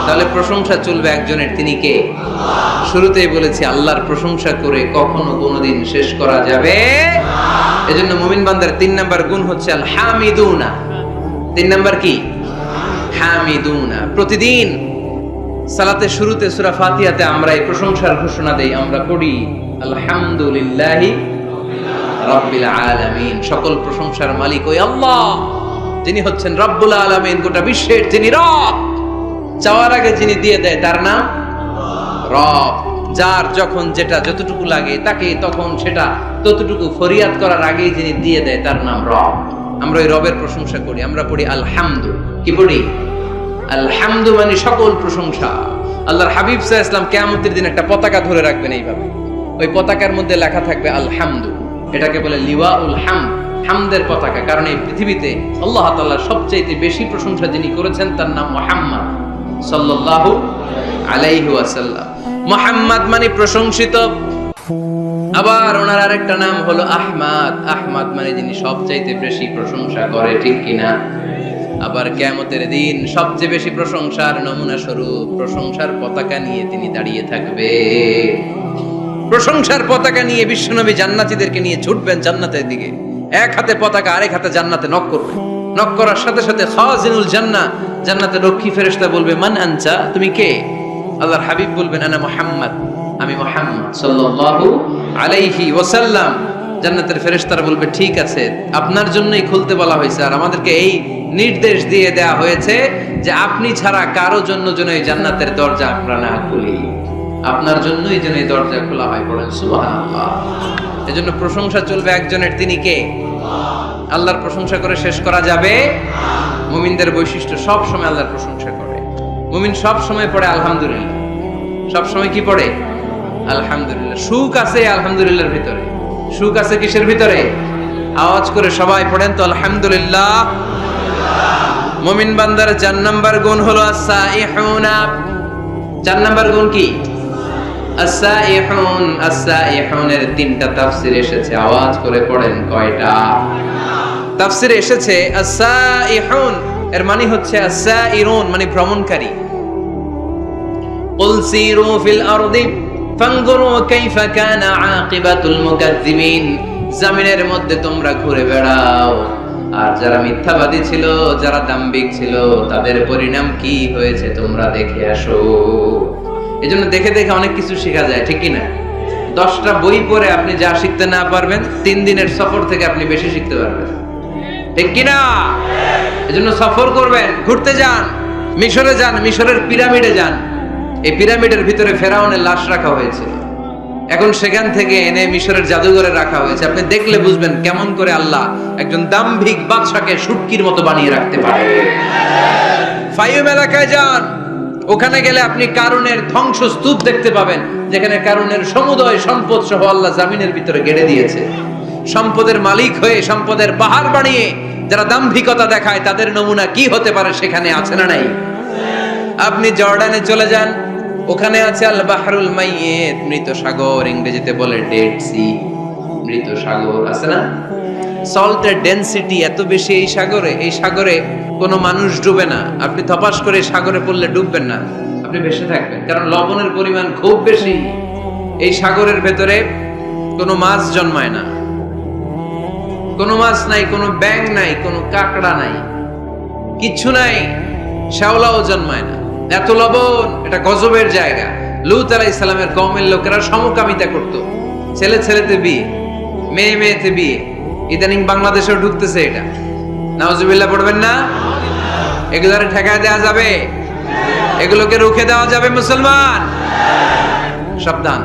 তাহলে প্রশংসা চলবে একজনের, তিনি কে? শুরুতেই বলেছি আল্লাহর প্রশংসা করে কখনো কোনোদিন শেষ করা যাবে। এজন্য মুমিন বান্দার 3 নাম্বার গুণ হচ্ছে আল হামিদুনা। 3 নাম্বার কি? হামিদুনা। প্রতিদিন সালাতের শুরুতে সূরা ফাতিহাতে আমরা এই প্রশংসার ঘোষণা দেই, আমরা পড়ি আলহামদুলিল্লাহি রাব্বিল আলামিন। সকল প্রশংসার মালিক ওই আল্লাহ, যিনি হচ্ছেন রব্বুল আলামিন, গোটা বিশ্বের যিনি রব। চাওয়ার আগে যিনি দিয়ে দেয় তার নাম রব। যার যখন যেটা যতটুকু লাগে তাকে তখন সেটা ততটুকু ফরিয়াদ করার আগেই যিনি দিয়ে দেয় তার নাম রব। আমরা ওই রবের প্রশংসা করি, আমরা পড়ি আলহামদু। কি পড়ি? আলহামদু মানে সকল প্রশংসা। আল্লাহর হাবিব সাল্লাল্লাহু আলাইহি ওয়াসাল্লাম কিয়ামতের দিন একটা পতাকা ধরে রাখবেন এইভাবে, ওই পতাকার মধ্যে লেখা থাকবে আলহামদু। এটাকে বলে লিওয়াউল হামদ, হামদের পতাকা। কারণ এই পৃথিবীতে আল্লাহ তাআলা সবচেয়ে বেশি প্রশংসা যিনি করেছেন তার নাম মুহাম্মদ সাল্লাল্লাহু আলাইহি ওয়াসাল্লাম। মুহাম্মদ মানে প্রশংসিত। আবার ওনার আরেকটা নাম হলো আহমদ। আহমদ মানে যিনি সবচাইতে বেশি প্রশংসা করে, ঠিক কিনা? আবার কিয়ামতের দিন সবচেয়ে বেশি প্রশংসার নমুনা স্বরূপ প্রশংসার পতাকা নিয়ে তিনি দাঁড়িয়ে থাকবে। প্রশংসার পতাকা নিয়ে বিশ্বনবী জান্নাতীদেরকে নিয়ে ছুটবেন জান্নাতের দিকে। এক হাতে পতাকা, আরেক হাতে জান্নাতে নক করবে। নক করার সাথে সাথে খাজিনুল জান্নাহ, জান্নাতের রক্ষী ফেরেশতা বলবে মান আনতা, তুমি কে? আল্লাহর হাবিব বলবেন আনা মুহাম্মদ, আমি মুহাম্মদ সাল্লাল্লাহু আলাইহি ওয়াসাল্লাম। জান্নাতের ফেরেশতারা বলবে ঠিক আছে, আপনার জন্যই খুলতে বলা হয়েছে, আর আমাদেরকে এই নির্দেশ দিয়ে দেয়া হয়েছে যে আপনি ছাড়া কারো জন্য যেন এই জান্নাতের দরজা আমরা না খুলি। আপনার জন্যই যেন এই দরজা খোলা হয়। পড়েন সুবহানাল্লাহ। এজন্য প্রশংসা চলবে একজনের, তিনি কে? আল্লাহর প্রশংসা করে শেষ করা যাবে? মুমিনদের বৈশিষ্ট্য সব সময় আল্লাহর প্রশংসা করে। মুমিন সব সময় পড়ে আলহামদুলিল্লাহ। সব সময় কি পড়ে? আলহামদুলিল্লাহ। সুখ আছে আলহামদুলিল্লাহর ভিতরে। সুখ আছে কিসের ভিতরে? আওয়াজ করে সবাই পড়েন তো আলহামদুলিল্লাহ। মুমিন বান্দার 4 নাম্বার গুণ হলো আস-সাইহুনা। 4 নাম্বার গুণ কি? আস-সাইহুন। আস-সাইহুনের 3টা তাফসীর এসেছে, আওয়াজ করে পড়েন কয়টা? তাফসীরে এসেছে আস-সাইহুন এর মানে হচ্ছে আস-সাইরুন মানে ভ্রমণকারী। কুল সিরু ফিল আরদি ফানজুরু কাইফা কানা আকিবাতুল মুকাজ্জিবিন। জমিনের মধ্যে তোমরা ঘুরে বেড়াও, আর যারা মিথ্যাবাদী ছিল, যারা দাম্ভিক ছিল, তাদের পরিণাম কি হয়েছে তোমরা দেখে আসো। এজন্য দেখে দেখে অনেক কিছু শেখা যায়, ঠিক কি না? 10টা বই পড়ে আপনি যা শিখতে না পারবেন 3 দিনের সফর থেকে আপনি বেশি শিখতে পারবেন, ঠিক কি না? এজন্য সফর করবেন, ঘুরতে যান, মিশরে যান, মিশরের পিরামিডে যান। এই পিরামিডের ভিতরে ফেরাউনের লাশ রাখা হয়েছে, এখন সেখান থেকে এনে মিশরের জাদুঘরে রাখা হয়েছে। আপনি দেখলে বুঝবেন কেমন করে আল্লাহ একজন দাম্ভিক বাদশাকে শুটকির মতো বানিয়ে রাখতে পারে। ফাইম এলাকায় যান, ওখানে গেলে আপনি কারুনের ধ্বংসস্তূপ দেখতে পাবেন, যেখানে কারুনের সমুদয় সম্পদ সহ আল্লাহ জামিনের ভিতরে গেড়ে দিয়েছে। সম্পদের মালিক হয়ে সম্পদের পাহাড় বানিয়ে যারা দাম্ভিকতা দেখায় তাদের নমুনা কি হতে পারে সেখানে আছে না নাই? আপনি জর্ডানে চলে যান, ওখানে আছে আল বাহরুল মাইয়িত, মৃত সাগর, ইংরেজিতে বলে ডেড সি, মৃত সাগর আছে না? সল্টের ডেনসিটি এত বেশি এই সাগরে, এই সাগরে কোনো মানুষ ডুবে না। আপনি ধপাস করে সাগরে পড়লে ডুববেন না, আপনি ভেসে থাকবেন, কারণ লবণের পরিমাণ খুব বেশি। এই সাগরের ভেতরে কোনো মাছ জন্মায় না, কোনো মাছ নাই, কোনো ব্যাঙ নাই, কোনো কাঁকড়া নাই, কিচ্ছু নাই, শ্যাওলাও জন্মায় না। এত লবণ, এটা গজবের জায়গা। লূত আলাইহিস সালামের কওমের লোকেরা সমকামিতা করত, ছেলে ছেলেতে বিয়ে, মেয়ে মেয়েতে বিয়ে। ইদানিং বাংলাদেশেও ঢুকতেছে এটা। নাউজুবিল্লাহ পড়বেন না? এগুলোরে ঠেকায় দেওয়া যাবে? এগুলোকে রুখে দেওয়া যাবে মুসলমান? সাবধান।